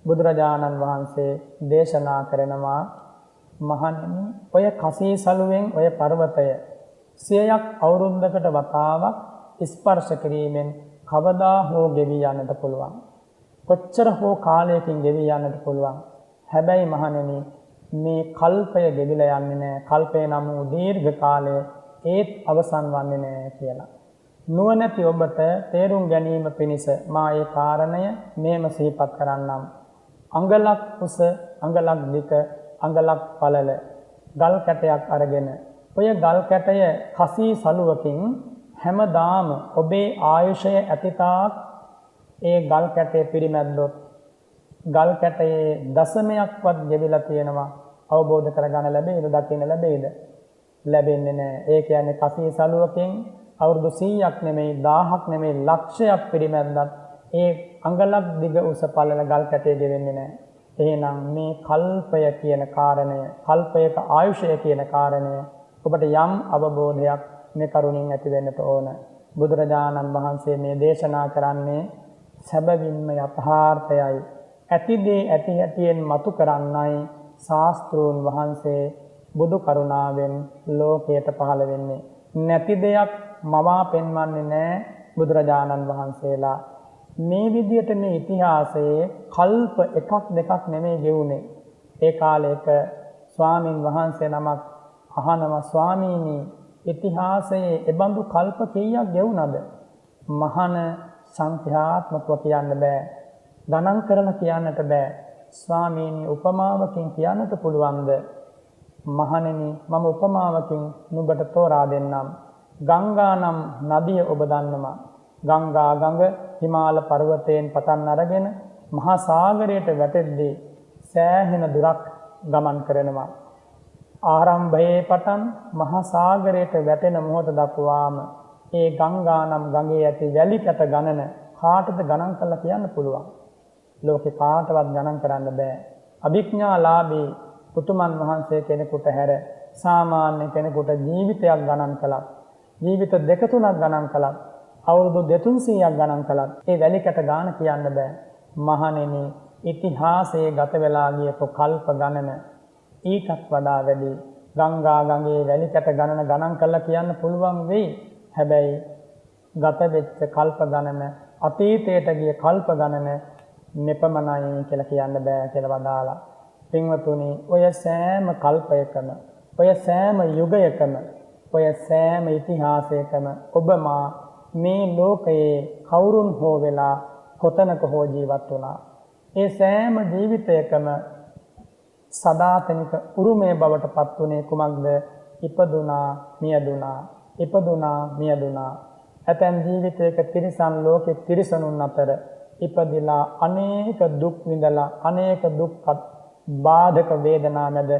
බුදුරජාණන් වහන්සේ දේශනා කරනවා මහණෙනි ඔය කසී සලුවෙන් ඔය පර්වතය 100ක් අවුරුද්දකට වතාවක් ස්පර්ශ කිරීමෙන් කවදා හෝ ගෙවි යන්නට පුළුවන්. කොච්චර හෝ කාලයකින් ගෙවි යන්නට පුළුවන්. හැබැයි මහණෙනි මේ කල්පය ගෙවිලා යන්නේ නැහැ. කල්පය නම් වූ දීර්ඝ කාලය ඒත් අවසන් වන්නේ නැහැ කියලා. නුවණැති ඔබට තේරුම් ගැනීම පිණිස මා ඒ කාරණය මෙහෙම සිහිපත් කරන්නම්. අඟලක් උස, අඟලක් දිග, අඟලක් පළල ගල් කැටයක් අරගෙන ඔය ගල් කැටය කසී සලුවකින් හැමදාම ඔබේ ආයුෂය ඇතිතාක් ඒ ගල් කැටය පිරිමැද්දොත් ගල් කැටයේ දශමයක්වත් ගෙවිලා තියෙනවා අවබෝධ කරගන්න ලැබෙයිද? දකින්න ලැබෙයිද? ලැබෙන්නේ නැහැ. ඒ කියන්නේ කසී සලුවකින් අවුරුදු 100ක් නෙමෙයි 1000ක් නෙමෙයි ලක්ෂයක් පිරිමැද්දත් ඒ අඟලක් දිග උස පළල ගල් කැටේ ගෙවෙන්නේ නැහැ. එහෙනම් මේ කල්පය කියන කාරණය, කල්පයක ආයුෂය කියන කාරණය ඔබට යම් අවබෝධයක් මේ කරුණින් ඇති වෙන්නට ඕන. බුදුරජාණන් වහන්සේ මේ දේශනා කරන්නේ සැබවින්ම යථාර්ථයයි. ඇතිදේ ඇති හැටියෙන් මතු කරන්නයි ශාස්ත්‍රූන් වහන්සේ බුදු කරුණාවෙන් ලෝකයට පහළ වෙන්නේ. නැති දෙයක් මවා පෙන්වන්නේ නැහැ බුදුරජාණන් වහන්සේලා. මේ විදිහට මේ ඉතිහාසයේ කල්ප එකක් දෙකක් නෙමෙයි ගෙවුනේ. ඒ කාලයක ස්වාමින් වහන්සේ නමක් අහනවා ස්වාමීනි ඉතිහාසයේ එබඳු කල්ප කීයක් ගෙවුනද? මහාන සංඛ්‍යාත්මකව කියන්න බෑ. ගණන් කරලා කියන්නට බෑ. ස්වාමීනි උපමාවකින් කියන්නට පුළුවන්ද? මහණෙනි මම උපමාවකින් නුඹට තෝරා දෙන්නම්. ගංගා නම් නදිය ඔබ දන්නවා. ගංගා ගඟ හිමාල පර්වතයෙන් පටන් අරගෙන මහා සාගරයට වැටෙද්දී සෑහෙන දුරක් ගමන් කරනවා. ආරම්භයේ පටන් මහා සාගරයට වැටෙන මොහොත දක්වාම ඒ ගංගා නම් ගඟේ ඇති වැලි කැට ගණන කාටද ගණන් කරලා කියන්න පුළුවන්? ලෝකේ කාටවත් ගණන් කරන්න බෑ. අභිඥාලාභී උතුමන් වහන්සේ කෙනෙකුට හැර සාමාන්‍ය කෙනෙකුට ජීවිතයක් ගණන් කළත්, ජීවිත දෙක තුනක් ගණන් කළත්, අවුරුදු 200ක් ගණන් කළත් ඒ වැලි කැට ගාන කියන්න බෑ. මහණෙනි ඉතිහාසයේ ගත වෙලා ගියපු කල්ප ගණන ඊටත් වඩා වැඩි. ගංගා ගඟේ වැලි කැට ගණන ගණන් කරලා කියන්න පුළුවන් වෙයි. හැබැයි ගත වෙච්ච කල්ප ගණන, අතීතයට ගිය කල්ප ගණන මෙපමණයි කියලා කියන්න බෑ කියලා වදාලා. පින්වතුනි ඔය සෑම කල්පයකම, ඔය සෑම යුගයකම ඔය සෑම ඉතිහාසයකම ඔබ මා මේ ලෝකයේ කවුරුන් හෝ වෙලා කොතනක හෝ ජීවත් වුණා. ඒ සෑම ජීවිතයකම සදාතනික උරුමය බවට පත් වුණේ කුමක්ද? ඉපදුනා මියදුනා, ඉපදුනා මියදුනා. ඇතැම් ජීවිතයක තිරිසන් ලෝකෙ තිරිසනුන් අතර ඉපදිලා අනේක දුක් විඳලා අනේක දුක් බාධක වේදනා මැද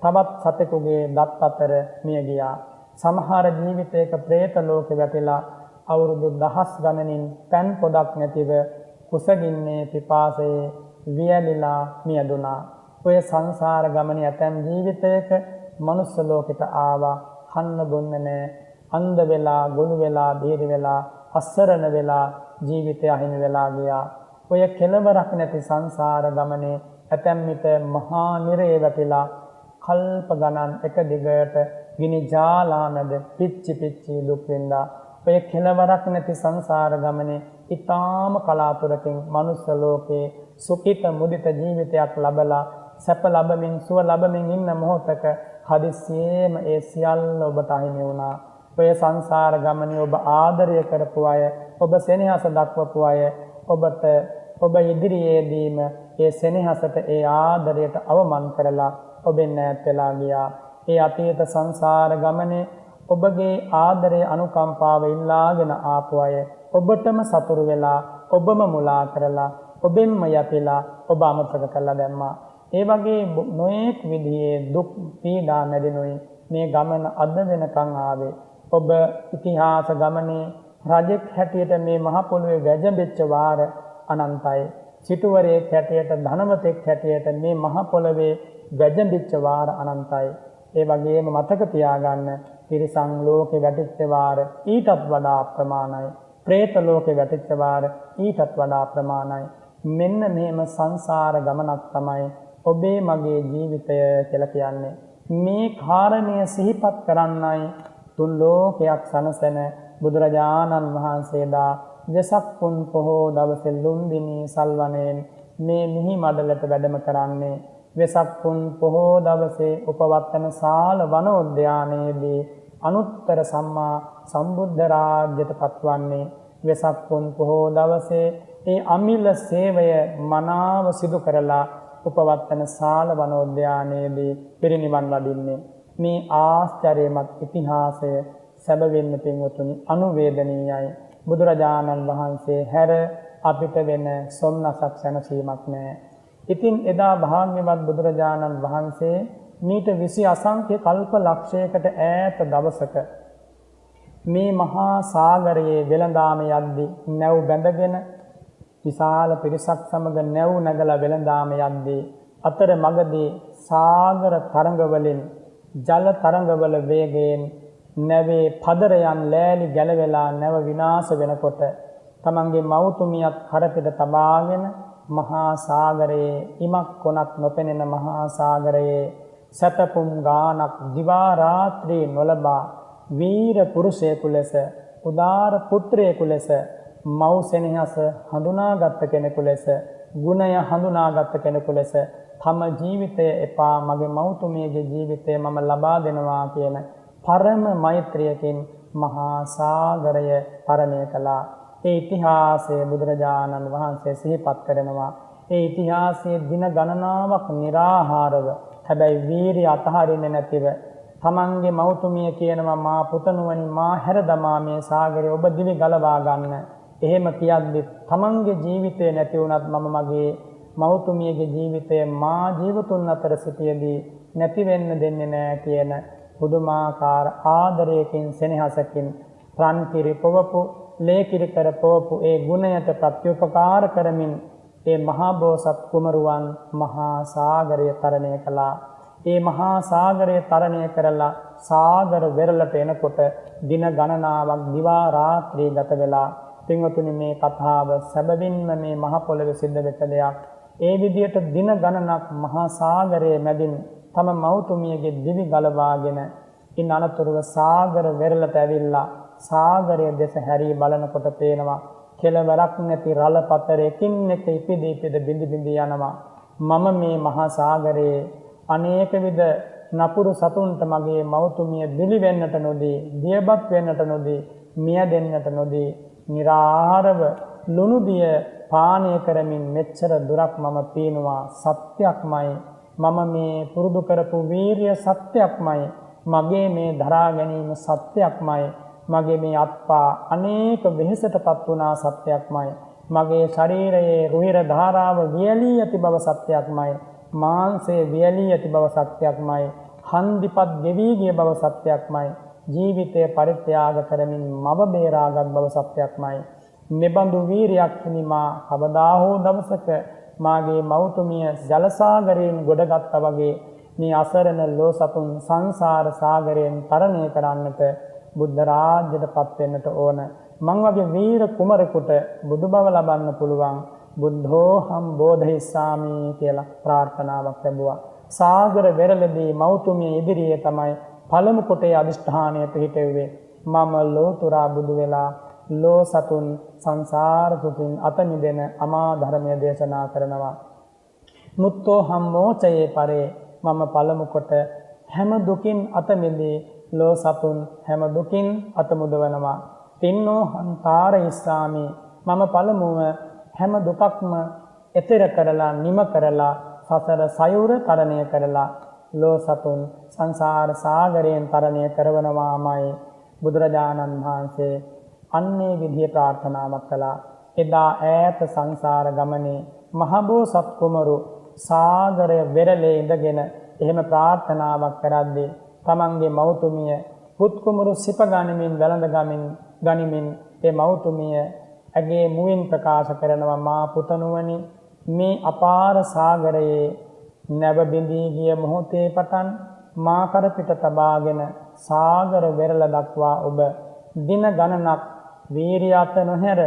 තවත් සතෙකුගේ දත් අතර මිය ගියා. සමහර ජීවිතයක പ്രേත ලෝකෙ වැටිලා අවුරුදු දහස් ගණනින් පෑන් පොදක් නැතිව කුසගින්නේ පිපාසයේ වියලිලා මියදුනා. ඔය සංසාර ගමනේ ඇතැම් ජීවිතයක මනුස්ස ලෝකෙට ආවා, කන්න බොන්න නැහැ, අන්ධ වෙලා, ගොළු වෙලා, බීරි වෙලා, අස්සරණ වෙලා ජීවිතය අහිමි වෙලා ගියා. ඔය කෙලවරක් නැති සංසාර ගමනේ ඇතැම් විට මහා නිරේ වැටිලා කල්ප ගණන් එක දිගට ගිනි ජාලා මැද පිච්චි දුක් විඳා. ඔය කෙලවරක් නැති සංසාර ගමනේ ඊටාම කලාතුරකින් මනුස්ස ලෝකේ සුඛිත මුදිත ජීවිතයක් ලබලා සැප ලබමින් සුව ලබමින් ඉන්න මොහොතක හදිස්සියේම ඒ සියල්ල ඔබට අහිමි වුණා. ඔය සංසාර ගමනේ ඔබ ආදරය කරපු අය, ඔබ සෙනෙහස දක්වපු අය ඔබට ඔබ ඉදිරියේදීම ඒ සෙනෙහසට ඒ ආදරයට අවමන් කරලා ඔබෙන් ඈත් වෙලා ගියා. ඒ අතීත සංසාර ගමනේ ඔබගේ ආදරය අනුකම්පාව ඉල්ලාගෙන ආපු අය ඔබටම සතුරු වෙලා ඔබම මුලා කරලා ඔබෙන්ම යතිලා ඔබ අමතක කළා දැම්මා. ඒ වගේ නොඑක් විදිහේ දුක් පීඩා මැදිනුයි මේ ගමන අද වෙනකන් ආවේ. ඔබ ඉතිහාස ගමනේ රජෙක් හැටියට මේ මහ පොළොවේ වැජඹෙච්ච වාර අනන්තයි. සිටුවරයෙක් හැටියට, ධනවතෙක් හැටියට මේ මහ පොළොවේ වැජඹෙච්ච වාර අනන්තයි. ඒ වගේම මතක තියාගන්න, තිරිසන් ලෝකේ වැටිච්ච වාර ඊටත් වඩා අප්‍රමාණයි. പ്രേත ලෝකේ වැටිච්ච වාර ඊටත් වඩා අප්‍රමාණයි. මෙන්න මෙහෙම සංසාර ගමනක් තමයි ඔබේ මගේ ජීවිතය කියලා කියන්නේ. මේ කාරණය සිහිපත් කරන්නයි තුන් ලෝකයක් සනසන බුදුරජාණන් වහන්සේලා වෙසක් පුන් පොහෝ දවසේ ලුම්බිනි සල්වනයෙන් මේ මිහි මඩලට වැඩම කරන්නේ. වෙසක් පුන් පොහෝ දවසේ උපවත්තන සාල වනෝද්‍යානයේදී අනුත්තර සම්මා සම්බුද්ධ රාජ්‍යයට පත්වන්නේ. වෙසක් පුන් පොහෝ දවසේ ඒ අමිල සේවය මනාව සිදු කරලා උපවත්තන සාල වනෝද්‍යානයේදී පිරිනිවන් වඩින්නේ. මේ ආශ්චර්යමත් ඉතිහාසය සැබවින්ම පින්වතුනි අනුවේදනීයයි. බුදුරජාණන් වහන්සේ හැර අපිට වෙන සොම්නසක් සැනසීමක් නැහැ. ඉතින් එදා භාග්‍යවත් බුදුරජාණන් වහන්සේ මීට 20 අසංඛ්‍ය කල්ප ලක්ෂයකට ඈත දවසක මේ මහා සාගරයේ වෙළඳාම යද්දී නැව් බැඳගෙන විශාල පිරිසක් සමග නැව් නැගලා වෙළඳාම යද්දී අතර මගදී සාගර තරංගවලින් ජල තරංගවල වේගයෙන් නැවේ පදරයන් ලෑලි ගැලවෙලා නැව විනාශ වෙනකොට තමන්ගේ මව්තුමියත් කරපිට තබාගෙන මහා සාගරයේ ඉමක් කොනක් නොපෙනෙන මහා සාගරයේ සතපුම් ගානක් දිවා රාත්‍රී නොලබා වීර පුරුෂයෙකු ලෙස උදාර පුත්‍රයෙකු ලෙස මව් සෙනෙහස හඳුනාගත් කෙනෙකු ලෙස ගුණය හඳුනාගත් කෙනෙකු ලෙස තම ජීවිතය එපා මගේ මව්තුමියගේ ජීවිතය මම ලබා දෙනවා කියන පරම මෛත්‍රියකින් මහා සාගරය තරණය කළා. ඒ ඉතිහාසය බුදුරජාණන් වහන්සේ සිහිපත් කරනවා. ඒ ඉතිහාසයේ දින ගණනාවක් निराහාරව හැබැයි වීරිය අතහරින්නේ නැතිව තමන්ගේ මව්තුමිය කියනවා මා පුතණුවනි මා හැර දමා මේ සාගරය ඔබ දිවි ගලවා ගන්න. එහෙම කියද්දි තමන්ගේ ජීවිතේ නැති වුණත් මම මගේ මව්තුමියගේ ජීවිතය මා ජීවතුන් අතර සිටියේදී නැති වෙන්න දෙන්නේ නැහැ කියන පුදුමාකාර ආදරයකින් සෙනෙහසකින් රන් කිරි පොවපු ලේ කිරි කර පොවපු ඒ ගුණයට ප්‍රත්‍යුපකාර කරමින් ඒ මහා බෝසත් කුමරුවන් මහා සාගරය තරණය කළා. ඒ මහා සාගරය තරණය කරලා සාගර වෙරළට එනකොට දින ගණනාවක් දිවා රාත්‍රී ගත වෙලා. පින්වතුනි මේ කතාව සැබවින්ම මේ මහ පොළොවේ සිද්ධ වෙච්ච දෙයක්. ඒ විදියට දින ගණනක් මහා සාගරයේ මැදින් තම මව්තුමියගේ දිවි ගලවාගෙන ඉන් අනතුරුව සාගර වෙරළට ඇවිල්ලා සාගරය දෙස හැරී බලනකොට පේනවා කෙළවරක් නැති රළ පතරයකින් එක ඉපිද බිඳි බිඳි යනවා. මම මේ මහා සාගරයේ අනේක විද නපුරු සතුන්ට මගේ මෞතුමිය බිලි වෙන්නට නොදී, දියබත් වෙන්නට නොදී, මිය දෙන්නට නොදී, निराहारව ලුණු දිය පානය කරමින් මෙච්චර දුරක් මම පීනුවා. සත්‍යක්මයි. මම මේ පුරුදු කරපු වීරිය සත්‍යක්මයි. මගේ මේ දරා ගැනීම සත්‍යක්මයි. මගේ මේ අත්පා අනේක වෙහෙසටපත් වුණා සත්‍යක්මයි. මගේ ශරීරයේ රුහිර ධාරාව වියලී ඇති බව සත්‍යක්මයි. මාංශයේ වියලී ඇති බව සත්‍යක්මයි. හන්දිපත් ගෙවී ගිය බව සත්‍යක්මයි. ජීවිතය පරිත්‍යාග කරමින් මව බේරාගත් බව සත්‍යක්මයි. මෙබඳු වීරියක් හිමිමා කවදා හෝ දවසක මාගේ මෞතුමිය ජලසාගරයෙන් ගොඩගත්තා වගේ මේ අසරණ ලෝසතුන් සංසාර සාගරයෙන් තරණය කරන්නට බුද්ධ රාජ්‍යයට පත් වෙන්නට ඕන. මං වගේ වීර කුමරෙකුට බුදු බව ලබන්න පුළුවන්. බුද්ධෝහම් බෝධිසාමි කියලා ප්‍රාර්ථනාවක් ලැබුවා. සාගර වෙරළදී මෞතුමිය ඉදිරියේ තමයි පළමු කොටේ අදිෂ්ඨානය පිහිටෙව්වේ. මම ලෝතුරා බුදු වෙලා ලෝ සතුන් සංසාර දුකින් අත මිදෙන අමා ධර්මය දේශනා කරනවා. මුත්තෝ හම්මෝචයේ පරේ මම පළමු කොට හැම දුකින් අත මිදී ලෝ සතුන් හැම දුකින් අත මුදවනවා. තින්නෝ හන්තාර ඉස්සාමි මම පළමුව හැම දුකක්ම එතෙර කරලා නිම කරලා සසර සයුර තරණය කරලා ලෝ සතුන් සංසාර සාගරයෙන් තරණය කරවනවාමයි. බුදුරජාණන් වහන්සේ අන්නේ විදිය ප්‍රාර්ථනාවක් කළා. එදා ඈත සංසාර ගමනේ මහබෝසත් කුමරු සාගරය වෙරළේ ඉඳගෙන එහෙම ප්‍රාර්ථනාවක් කරද්දී තමන්ගේ මෞතුමිය පුත් කුමරු සිප ගනිමින් වැළඳ ගනිමින් ඒ මෞතුමිය ඇගේ මුවින් ප්‍රකාශ කරනවා මා පුතණුවනි මේ අපාර සාගරයේ නැව බිඳී ගිය මොහොතේ පටන් මා කර පිට තබාගෙන සාගර වෙරළ දක්වා ඔබ දින ගණනක් වීරිය අත නොහැර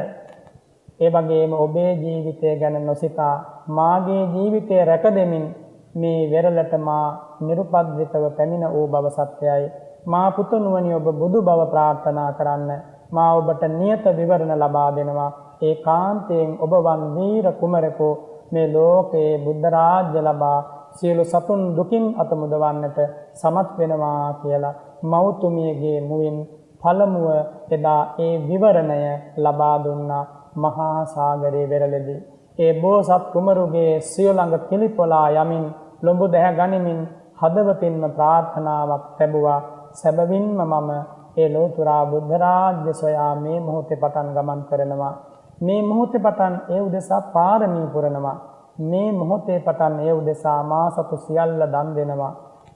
ඒ වගේම ඔබේ ජීවිතය ගැන නොසිතා මාගේ ජීවිතය රැක දෙමින් මේ වෙරළට මා නිරුපද්‍රිතව පැමිණ වූ බව සත්‍යයි. මා පුතණුවනි ඔබ බුදු බව ප්‍රාර්ථනා කරන්න. මා ඔබට නියත විවරණ ලබා දෙනවා. ඒකාන්තයෙන් ඔබ වන් වීර කුමරකෝ මේ ලෝකයේ බුද්ධ රාජ්‍ය ලබා සියලු සතුන් දුකින් අත මුදවන්නට සමත් වෙනවා කියලා මෞතුමියගේ මුවින් පළමුව එදා ඒ විවරණය ලබා දුන්නා මහා සාගරයේ වෙරළදී. ඒ බෝසත් කුමරුගේ සිය ළඟ පිළිපොලා යමින් ලොඹු දැහැ ගනිමින් හදවතින්ම ප්‍රාර්ථනාවක් ලැබුවා. සැබවින්ම මම ඒ ලෝතුරා බුද්ධ රාජ්‍ය සොයා මේ මොහොතේ පටන් ගමන් කරනවා. මේ මොහොතේ පටන් ඒ උදෙසා පාරමී පුරනවා. මේ මොහොතේ පටන් ඒ උදෙසා මා සතු සියල්ල දන් දෙනවා.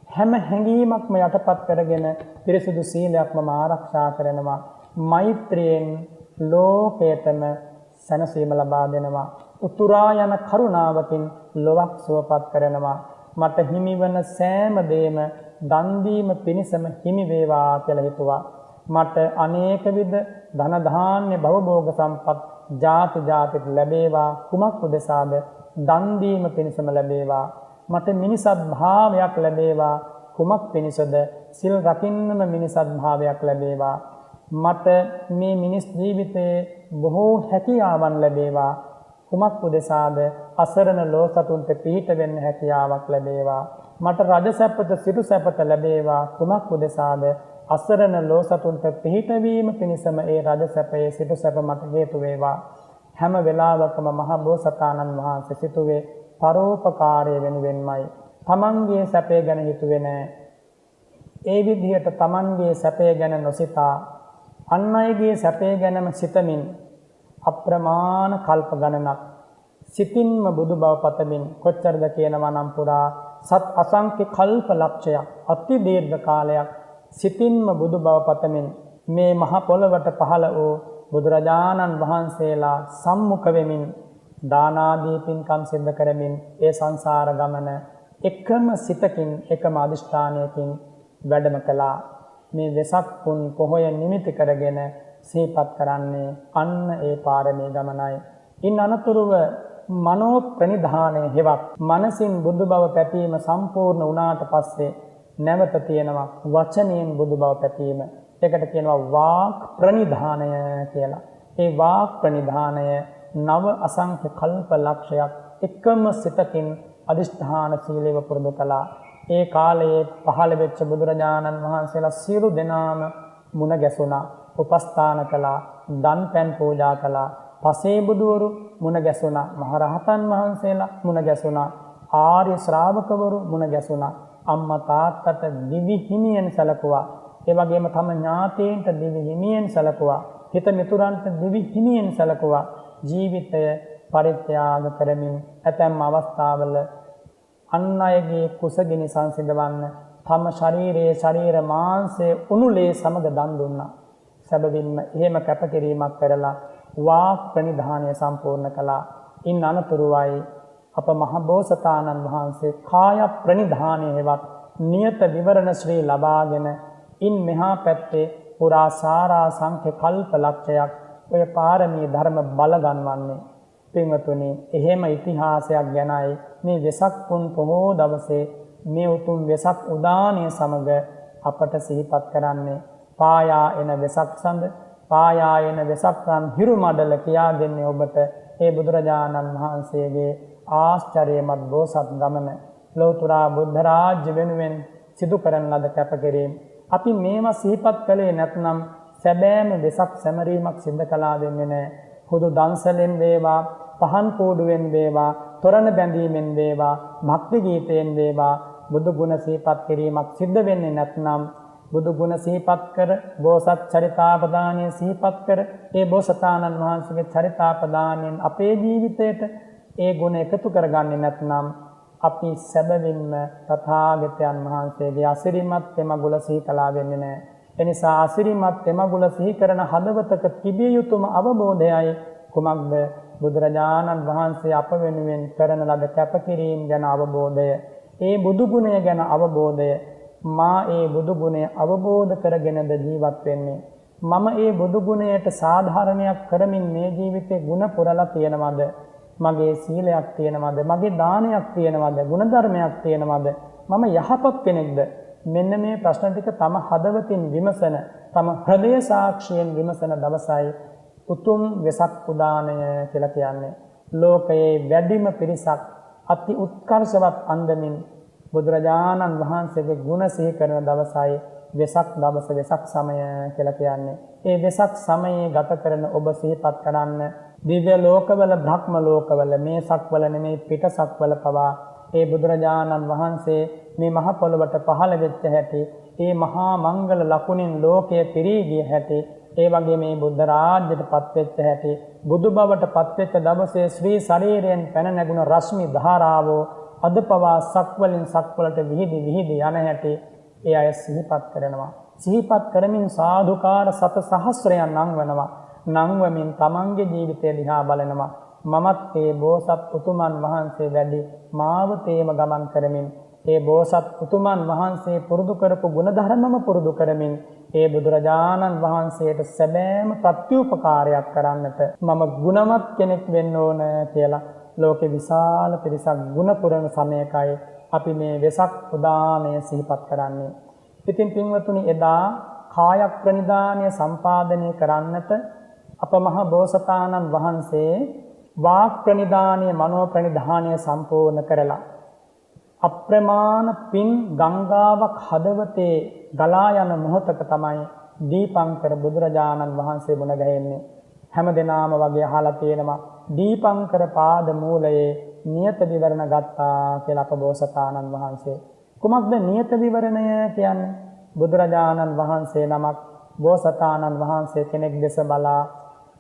හැම හැඟීමක්ම යටපත් කරගෙන පිරිසිදු සීලයක්ම ආරක්ෂා කරනවා. මෛත්‍රියෙන් ලෝකයටම සැනසීම ලබා දෙනවා. උතුරා යන කරුණාවකින් ලොවක් සුවපත් කරනවා. මට හිමිවන සෑම දෙයක්ම දන් දීම පිණිසම හිමි වේවා කියලා හිතුවා. මට අනේක විද ධන ධාන්‍ය භවභෝග සම්පත් ජාති ජාතිට ලැබේවා. කුමක් උදෙසාද? දන් දීම පිණිසම ලැබේවා. මට මිනිසත් භාවයක් ලැබේවා. කුමක් පිණිසද? සිල් රකින්නම මිනිසත් භාවයක් ලැබේවා. මට මේ මිනිස් ජීවිතයේ බොහෝ හැකියාවන් ලැබේවා. කුමක් උදෙසාද? අසරණ ලෝසතුන්ට පිහිට වෙන්න හැකියාවක් ලැබේවා. මට රජ සැපත සිටු සැපත ලැබේවා. කුමක් උදෙසාද? අසරණ ලෝසතුන්ට පිහිට වීම පිණිසම ඒ රජ සැපයේ සිටු සැප මට හේතු වේවා. හැම වෙලාවකම මහ බෝසතාණන් වහන්සේ සිටුවේ පරෝපකාරය වෙනුවෙන්මයි. තමන්ගේ සැපේ ගැන හිතුවේ නෑ. ඒ විදිහට තමන්ගේ සැපේ ගැන නොසිතා අන් අයගේ සැපේ ගැනම සිතමින් අප්‍රමාණ කල්ප ගණනක් සිතින්ම බුදු බව පතමින් කොච්චරද කියනවා නම් පුරා සත් අසංඛ්‍ය කල්ප ලක්ෂයක් අති දීර්ඝ කාලයක් සිතින්ම බුදු බව පතමින් මේ මහ පොළවට පහළ වූ බුදුරජාණන් වහන්සේලා සම්මුඛ වෙමින් දාන ආදී පින්කම් සිද්ධ කරමින් ඒ සංසාර ගමන එකම සිතකින් එකම අදිෂ්ඨානයකින් වැඩම කළා. මේ වෙසක් පුන් පොහොය නිමිති කරගෙන සිහිපත් කරන්නේ අන්න ඒ පාරමී ගමනයි. ඉන් අනතුරුව මනෝ ප්‍රනිධානයේ හෙවත් මනසින් බුදු බව පැතීම සම්පූර්ණ වුණාට පස්සේ නැවත තියෙනවා වචනයෙන් බුදු බව පැතීම. ඒකට කියනවා වාක් ප්‍රනිධානය කියලා. ඒ වාක් ප්‍රනිධානය නව අසංඛ්‍ය කල්ප ලක්ෂයක් එකම සිතකින් අදිෂ්ඨාන සීලව පුරුදු කළා. ඒ කාලයේ පහළ වෙච්ච බුදුරජාණන් වහන්සේලා සියලු දෙනාම මුණ ගැසුණා, උපස්ථාන කළා, දන් පැන් පූජා කළා. පසේ බුදුවරු මුණ ගැසුණා, මහරහතන් වහන්සේලා මුණ ගැසුණා, ආර්ය ශ්‍රාවකවරු මුණ ගැසුණා. අම්මා තාත්තට දිවි හිමියෙන් සැලකුවා. ඒ වගේම තම ඥාතීන්ට දිවි හිමියෙන් සැලකුවා. හිත මිතුරන්ට දිවි හිමියෙන් සැලකුවා. ජීවිතය පරිත්‍යාග කරමින් ඇතැම් අවස්ථාවල අන් අයගේ කුසගිනි සංසිඳවන්න තම ශරීරයේ ශරීර මාංශයේ උණුලේ සමග දන් දුන්නා. සැබවින්ම එහෙම කැපකිරීමක් කරලා වාක් ප්‍රනිධානය සම්පූර්ණ කළා. ඉන් අනතුරුවයි අප මහ බෝසතාණන් වහන්සේ කාය ප්‍රනිධානය හෙවත් නියත විවරණ ශ්‍රී ලබාගෙන ඉන් මෙහා පැත්තේ පුරා සාරා සංඛ්‍ය කල්ප ලක්ෂයක් ඔය පාරමී ධර්ම බලගන්වන්නේ. පින්වතුනි, එහෙම ඉතිහාසයක් ගැනයි මේ වෙසක් පුන් පොහෝ දවසේ මේ උතුම් වෙසක් උදානය සමග අපට සිහිපත් කරන්නේ. පායා එන වෙසක් සඳ, පායා එන වෙසක් රන් හිරු මඩල කියා දෙන්නේ ඔබට ඒ බුදුරජාණන් වහන්සේගේ ආශ්චර්යමත් බෝසත් ගමන, ලෝතුරා බුද්ධ රාජ්‍ය වෙනුවෙන් සිදු කරන ලද කැපකිරීම. අපි මේවා සිහිපත් කළේ නැත්නම් සැබෑම වෙසක් සැමරීමක් සිද්ධ කළා වෙන්නේ නැහැ. හුදු දන්සලෙන් වේවා, පහන් කෝඩුවෙන් වේවා, තොරණ බැඳීමෙන් වේවා, භක්ති ගීතයෙන් වේවා බුදු ගුණ සිහිපත් කිරීමක් සිද්ධ වෙන්නේ නැත්නම් බුදු ගුණ සිහිපත් කර, බෝසත් චරිතාපදානය සිහිපත් කර, ඒ බෝසතාණන් වහන්සේගේ චරිතාපදානයෙන් අපේ ජීවිතයට ඒ ගුණ එකතු කරගන්නේ නැත්නම් අපි සැබවින්ම තථාගතයන් වහන්සේගේ අසිරිමත් තෙමගුල සිහි කළා වෙන්නේ නැහැ. එනිසා අසිරිමත් තෙමගුල සිහි කරන හදවතක තිබිය යුතුම අවබෝධයයි කුමක්ද? බුදුරජාණන් වහන්සේ අප වෙනුවෙන් කරන ලද කැපකිරීම ගැන අවබෝධය, ඒ බුදු ගුණය ගැන අවබෝධය. මා ඒ බුදු ගුණය අවබෝධ කරගෙනද ජීවත් වෙන්නේ? මම ඒ බුදු ගුණයට සාධාරණයක් කරමින් මේ ජීවිතේ ගුණ පුරලා තියෙනවද? මගේ සීලයක් තියෙනවද? මගේ දානයක් තියෙනවද? ගුණධර්මයක් තියෙනවද? මම යහපත් කෙනෙක්ද? මෙන්න මේ ප්‍රශ්න ටික තම හදවතින් විමසන, තම හෘදය සාක්ෂියෙන් විමසන දවසයි උතුම් වෙසක් උදානය කියලා කියන්නේ. ලෝකයේ වැඩිම පිරිසක් අති උත්කර්ෂවත් අන්දමින් බුදුරජාණන් වහන්සේගේ ගුණ සිහි කරන දවසයි වෙසක් දවස, වෙසක් සමය කියලා කියන්නේ. ඒ වෙසක් සමයේ ගත කරන ඔබ සිහිපත් කරන්න දිව්‍ය ලෝකවල, බ්‍රහ්ම ලෝකවල, මේ සක්වල නෙමේ පිට සක්වල පවා ඒ බුදුරජාණන් වහන්සේ මේ මහ පොළොවට පහළ වෙච්ච හැටි, ඒ මහා මංගල ලකුණින් ලෝකයේ පිරී ගිය හැටි, ඒ වගේ මේ බුද්ධ රාජ්‍යයට පත්වෙච්ච හැටි, බුදු බවට පත්වෙච්ච දවසේ ශ්‍රී ශරීරයෙන් පැන නැගුණ රශ්මි ධාරාවෝ අද පවා සක්වලින් සක්වලට විහිදි විහිදි යන හැටි ඒ අය සිහිපත් කරනවා. සිහිපත් කරමින් සාධුකාර සත සහස්‍රයන් නංවනවා. නංවමින් තමන්ගේ ජීවිතය දිහා බලනවා. මමත් ඒ බෝසත් උතුමන් වහන්සේ වැඩි මාවතේම ගමන් කරමින්, ඒ බෝසත් උතුමන් වහන්සේ පුරුදු කරපු ගුණධර්මම පුරුදු කරමින් ඒ බුදුරජාණන් වහන්සේට සැබෑම ප්‍රත්‍යුපකාරයක් කරන්නට මම ගුණවත් කෙනෙක් වෙන්න ඕන කියලා ලෝකේ විශාල පිරිසක් ගුණ පුරන සමයකයි අපි මේ වෙසක් උදානය සිහිපත් කරන්නේ. ඉතින් පින්වතුනි, එදා කාය ප්‍රනිධානය සම්පාදනය කරන්නට අප මහ බෝසතාණන් වහන්සේ වාක් ප්‍රනිධානය, මනෝ ප්‍රනිධානය සම්පූර්ණ කරලා අප්‍රමාණ පින් ගංගාවක් හදවතේ ගලා යන මොහොතක තමයි දීපංකර බුදුරජාණන් වහන්සේ මුණ ගැහෙන්නේ. හැම දිනාම වගේ අහලා තියෙනවා දීපංකර පාද මූලයේ නියත විවරණ ගත්තා කියලා අප බෝසතාණන් වහන්සේ. කුමක්ද නියත විවරණය කියන්නේ? බුදුරජාණන් වහන්සේ නමක් බෝසතාණන් වහන්සේ කෙනෙක් දෙස බලා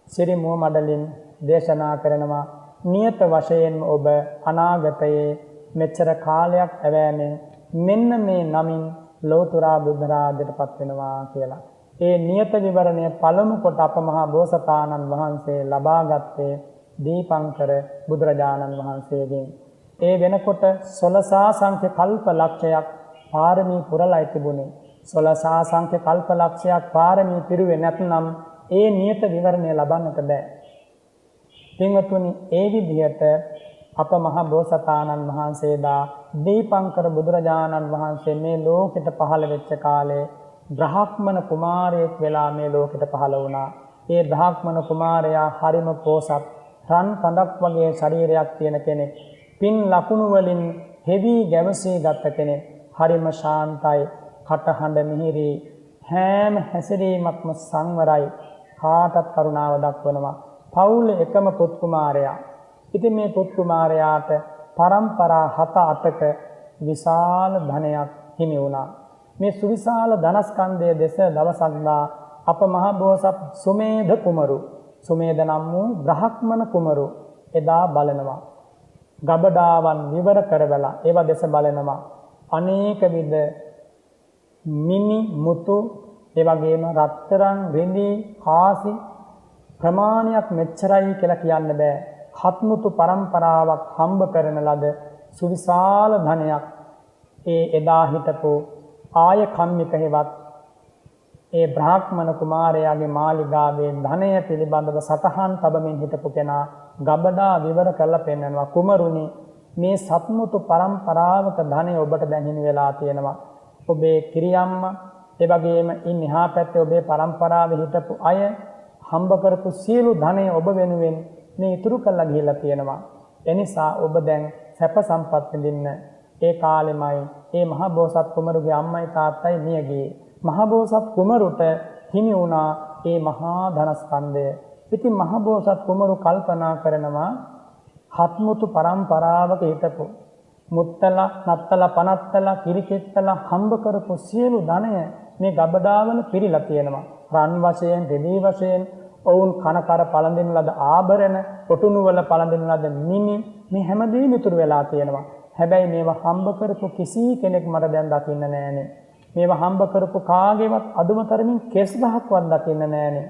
සිරි මුව මඩලින් දේශනා කරනවා, නියත වශයෙන්ම ඔබ අනාගතයේ මෙච්චර කාලයක් ඇවෑමෙන් මෙන්න මේ නමින් ලෝතුරා බුද්ධ රාජ්‍යයට පත් වෙනවා කියලා. ඒ නියත විවරණය පළමු කොට අප මහා බෝසතාණන් වහන්සේ ලබාගත්තේ දීපංකර බුදුරජාණන් වහන්සේගෙන්. ඒ වෙනකොට 16 සංඛ්‍ය කල්ප ලක්ෂයක් පාරමී පුරලා තිබුණේ. 16 සංඛ්‍ය කල්ප ලක්ෂයක් පාරමී පිරුවේ නැත්නම් ඒ නියත විවරණය ලබන්නට බෑ. පින්වතුනි, ඒ විදිහට අප මහ බෝසතාණන් වහන්සේලා දීපංකර බුදුරජාණන් වහන්සේ මේ ලෝකෙට පහළ වෙච්ච කාලේ බ්‍රහ්මණ කුමාරයෙක් වෙලා මේ ලෝකෙට පහළ වුණා. ඒ බ්‍රහ්මණ කුමාරයා හරිම පෝසත්, රන් කඳක් වගේ ශරීරයක් තියෙන කෙනෙක්. පින් ලකුණු වලින් හෙවි ගැවසී ගත කෙනෙක්. හරිම ශාන්තයි, කටහඬ මිහිරි, හැම හැසිරීමක්ම සංවරයි, කාටත් කරුණාව දක්වනවා. පවුලේ එකම පුත් කුමාරයා. ඉතින් මේ පුත් කුමාරයාට පරම්පරා 7-8ක විශාල ධනයක් හිමි වුණා. මේ සුවිශාල ධනස්කන්ධය දෙස දවසක්දා අප මහ බෝසත් සුමේධ කුමරු, සුමේධ නම් වූ බ්‍රහ්මණ කුමරු එදා බලනවා. ගබඩාවන් විවර කරවලා ඒවා දෙස බලනවා. අනේක විද මිනි මුතු, ඒ වගේම රත්තරන්, රිදී, කාසි ප්‍රමාණයක් මෙච්චරයි කියලා කියන්න බෑ. හත්මුතු පරම්පරාවක් හම්බ කරන ලද සුවිශාල ධනයක් ඒ එදා හිටපු ආය කම්මික හේවත් ඒ බ්‍රාහ්මණ කුමාරයාගේ මාලිගාවේ ධනය පිළිබඳව සතහන් තබමින් හිටපු කෙනා ගබඩා විවර කරලා පෙන්නනවා. කුමරුනි, මේ සත්මුතු පරම්පරාවක ධනය ඔබට දැන් හිමි වෙලා තියෙනවා. ඔබේ කිරියම්මා, ඒ වගේම ඉන් එහා පැත්තේ ඔබේ පරම්පරාවේ හිටපු අය හම්බ කරපු සියලු ධනය ඔබ වෙනුවෙන් මේ ඉතුරු කරලා ගිහිල්ලා තියෙනවා. එනිසා ඔබ දැන් සැප සම්පත් විඳින්න. ඒ කාලෙමයි ඒ මහ බෝසත් කුමරුගේ අම්මයි තාත්තයි මිය ගියේ. මහ බෝසත් කුමරුට හිමි වුණා ඒ මහා ධනස්කන්ධය. ඉතින් මහ බෝසත් කුමරු කල්පනා කරනවා, හත්මුතු පරම්පරාවක හිටපු මුත්තල, නත්තල, පනත්තල, කිරිකෙත්තල හම්බ කරපු සියලු ධනය මේ ගබඩාවල පිරීලා තියෙනවා. රන් වශයෙන්, රෙදි වශයෙන්, ඔවුන් කනකර පළඳින ලද ආභරණ, ඔටුනු වල පළඳින ලද මිනි, මේ හැමදේම ඉතුරු වෙලා තියෙනවා. හැබැයි මේවා හම්බ කරපු කිසි කෙනෙක් මට දැන් දකින්න නෑනේ. මේවා හම්බ කරපු කාගේවත් අදුම තරමින් කෙස් ගහක්වත් දකින්න නෑනේ.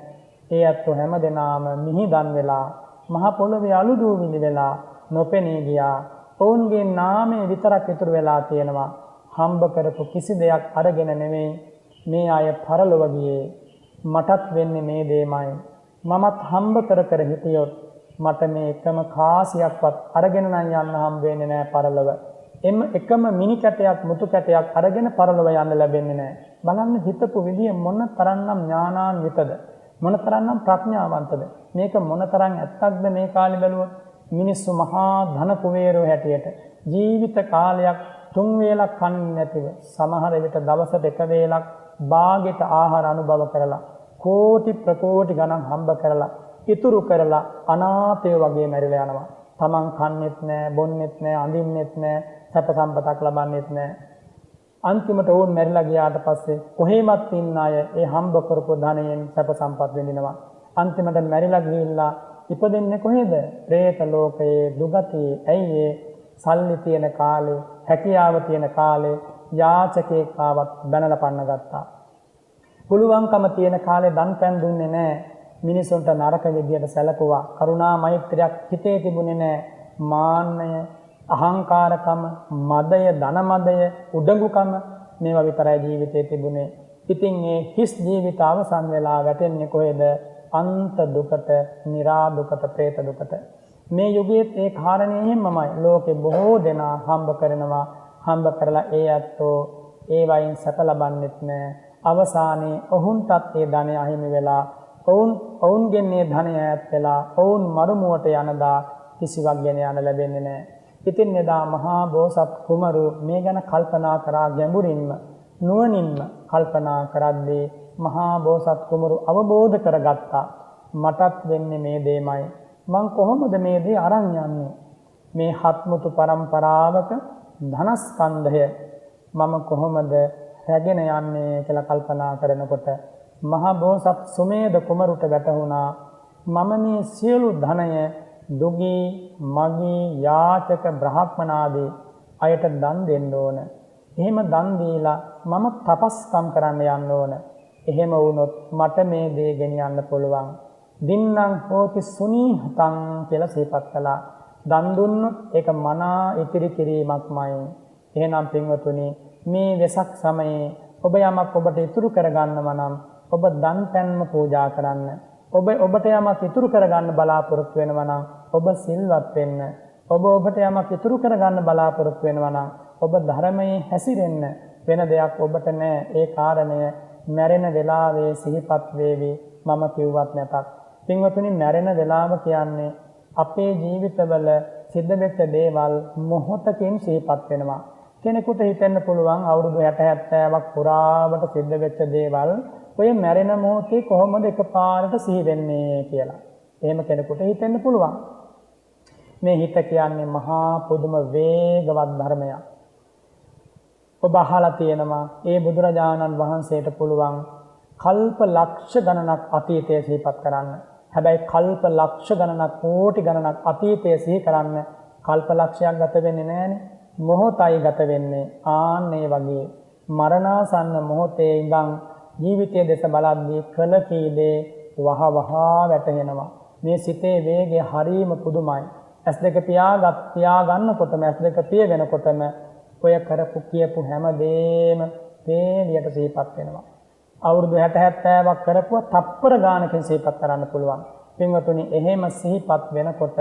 ඒ අත්ෝ හැමදෙනාම මිහිදන් වෙලා, මහ පොළොවේ අලු දූවිලි වෙලා නොපෙනී ගියා. ඔවුන්ගේ නාමය විතරක් ඉතුරු වෙලා තියෙනවා. හම්බ කරපු කිසි දෙයක් අරගෙන නෙමෙයි මේ අය පරලොව ගියේ. මටත් වෙන්නේ මේ දෙයමයි. මමත් හම්බ කර හිටියොත් මට මේ එකම කාසියක්වත් අරගෙන නම් යන්න හම්බ වෙන්නේ නැහැ පරලොව. එකම මිනි කැටයක්, මුතු කැටයක් අරගෙන පරලොව යන්න ලැබෙන්නේ නැහැ. බලන්න හිතපු විදිය මොන තරම්නම් ඥානාන්විතද, මොන තරම්නම් ප්‍රඥාවන්තද. මේක මොන තරම් ඇත්තක්ද මේ කාලේ බැලුවොත්. මිනිස්සු මහා ධන කුවේරෝ හැටියට ජීවිත කාලයක් 3 වේලක් කන්නේ නැතිව, සමහර විට දවසට 1 වේලක් භාගෙට ආහාර අනුභව කරලා, කෝටි ප්‍රකෝටි ගණන් හම්බ කරලා, ඉතුරු කරලා අනාථයෝ වගේ මැරිලා යනවා. තමන් කන්නේත් නැහැ, බොන්නේත් නැහැ, අඳින්නෙත් නැහැ, සැප සම්පතක් ලබන්නේත් නැහැ. අන්තිමට වුන් මැරිලා ගියාට පස්සේ කොහෙවත් ඉන්න අය ඒ හම්බ කරපු ධනයෙන් සැප සම්පත් විඳිනවා. අන්තිමට මැරිලා ගිහිල්ලා ඉපදෙන්නේ කොහෙද? പ്രേත ලෝකයේ, දුගතියේ. ඇයි ඒ සල්ලි තියෙන කාලේ, හැකියාව තියෙන කාලේ යාචකෙක් ආවත් බැනලා පන්න ගත්තා. පුළුවන්කම තියෙන කාලේ දන් පැන් දුන්නේ නැහැ. මිනිසුන්ට නරක විදියට සැලකුවා. කරුණා මෛත්‍රියක් හිතේ තිබුණේ නැහැ. මාන්නය, අහංකාරකම, මදය, ධනමදය, උඩඟුකම මේවා විතරයි ජීවිතේ තිබුණේ. ඉතින් මේ හිස් ජීවිත අවසන් වෙලා වැටෙන්නේ කොහෙද? අන්ත දුකට, නිරා දුකට, പ്രേත දුකට. මේ යුගයේ ඒ කාරණේ එහෙමමයි. ලෝකේ බොහෝ දෙනා හම්බ කරනවා. හම්බ කරලා ඒ ඇත්තෝ ඒ වයින් සැප ලබන්නෙත් නැහැ. අවසානයේ ඔවුන්ටත් ඒ ධනය අහිමි වෙලා, ඔවුන්ගෙන් මේ ධනය ඈත් වෙලා, ඔවුන් මරුමුවට යනදා කිසිවක් ගෙන යන්න ලැබෙන්නේ නැහැ. ඉතින් එදා මහා බෝසත් කුමරු මේ ගැන කල්පනා කරා, ගැඹුරින්ම නුවණින්ම කල්පනා කරද්දී මහා බෝසත් කුමරු අවබෝධ කරගත්තා, මටත් වෙන්නේ මේ දෙයමයි. මං කොහොමද මේ දේ අරන් යන්නේ? මේ හත්මුතු පරම්පරාවක ධනස්කන්ධය මම කොහොමද රැගෙන යන්නේ කියලා කල්පනා කරනකොට මහා බෝසත් සුමේධ කුමරුට වැටහුණා, මම මේ සියලු ධනය දුගී, මගී, යාචක, බ්‍රහ්මනාදී අයට දන් දෙන්න ඕන. එහෙම දන් දීලා මම තපස්කම් කරන්න යන්න ඕන. එහෙම වුණොත් මට මේ දේ ගෙනියන්න පුළුවන්. දින්නම් හෝති සුනීහතං කියලා සිහිපත් කළා. දන් දුන්නොත් ඒක මනා ඉතිරි කිරීමක්මයි. එහෙනම් පින්වතුනි, මේ වෙසක් සමයේ ඔබ යමක් ඔබට ඉතුරු කරගන්නව නම් ඔබ දන් පැන්ම පූජා කරන්න. ඔබට යමක් ඉතුරු කරගන්න බලාපොරොත්තු වෙනවා නම් ඔබ සිල්වත් වෙන්න. ඔබට යමක් ඉතුරු කරගන්න බලාපොරොත්තු වෙනවා නම් ඔබ ධර්මයේ හැසිරෙන්න. වෙන දෙයක් ඔබට නැහැ. ඒ කාරණය මැරෙන වෙලාවේ සිහිපත් වේවි, මම කිව්වත් නැතත්. පින්වතුනි, මැරෙන වෙලාව කියන්නේ අපේ ජීවිතවල සිද්ධ වෙච්ච දේවල් මොහොතකින් සිහිපත් වෙනවා. කෙනෙකුට හිතෙන්න පුළුවන් අවුරුදු 60 70ක් පුරාවට සිද්ධ වෙච්ච දේවල් ඔය මැරෙන මොහොතේ කොහොමද එකපාරට සිහි වෙන්නේ කියලා. එහෙම කෙනෙකුට හිතෙන්න පුළුවන්. මේ හිත කියන්නේ මහා පුදුම වේගවත් ධර්මයක්. ඔබ අහලා තියෙනවා ඒ බුදුරජාණන් වහන්සේට පුළුවන් කල්ප ලක්ෂ ගණනක් අතීතය සිහිපත් කරන්න. හැබැයි කල්ප ලක්ෂ ගණනක් කෝටි ගණනක් අතීතය සිහි කරන්න කල්ප ලක්ෂයක් ගත වෙන්නේ නැහනේ. මොහොතයි ගත වෙන්නේ. ආන්නේ වගේ මරණාසන්න මොහොතේ ඉඳන් ජීවිතයේ දෙස බලද්දී කළ කී දේ වහ වහ වැටහෙනවා. මේ සිතේ වේගය හරීම පුදුමයි. S2 පියාගන්නකොටම S2 පිය වෙනකොටම ඔය කරපු කියපු හැම දෙම තේලියට සිහිපත් වෙනවා. අවුරුදු 60 70ක් කරපුවා තප්පර ගානකින් සිහිපත් කරන්න පුළුවන්. පින්වතුනි එහෙම සිහිපත් වෙනකොට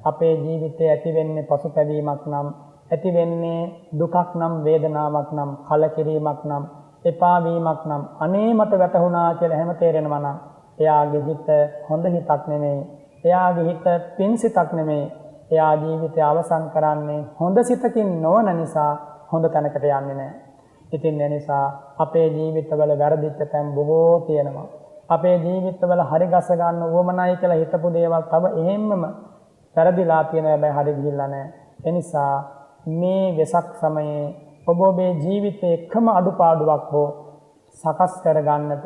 අපේ ජීවිතයේ ඇති වෙන්නේ පසුතැවීමක් නම්, ඇති වෙන්නේ දුකක් නම්, වේදනාවක් නම්, කලකිරීමක් නම්, එපා වීමක් නම්, අනේ මට වැටහුණා කියලා හැම තේරෙනවා නම් එයාගේ හිත හොඳ හිතක් නෙමෙයි. එයාගේ හිත පින් සිතක් නෙමෙයි. එයා ජීවිතය අවසන් කරන්නේ හොඳ සිතකින් නොවන නිසා හොඳ තැනකට යන්නේ නැහැ. ඉතින් ඒ නිසා අපේ ජීවිතවල වැරදිච්ච තැන් බොහෝ තියෙනවා. අපේ ජීවිතවල හරි ගස ගන්න උවමනයි කියලා හිතපු දේවල් තව එහෙම්මම වැරදිලා තියෙන හැබැයි හරි ගිහිල්ලා නැහැ. ඒ නිසා මේ වෙසක් සමයේ ඔබ ඔබේ ජීවිතයේ එකම අඩුපාඩුවක් හෝ සකස් කරගන්නට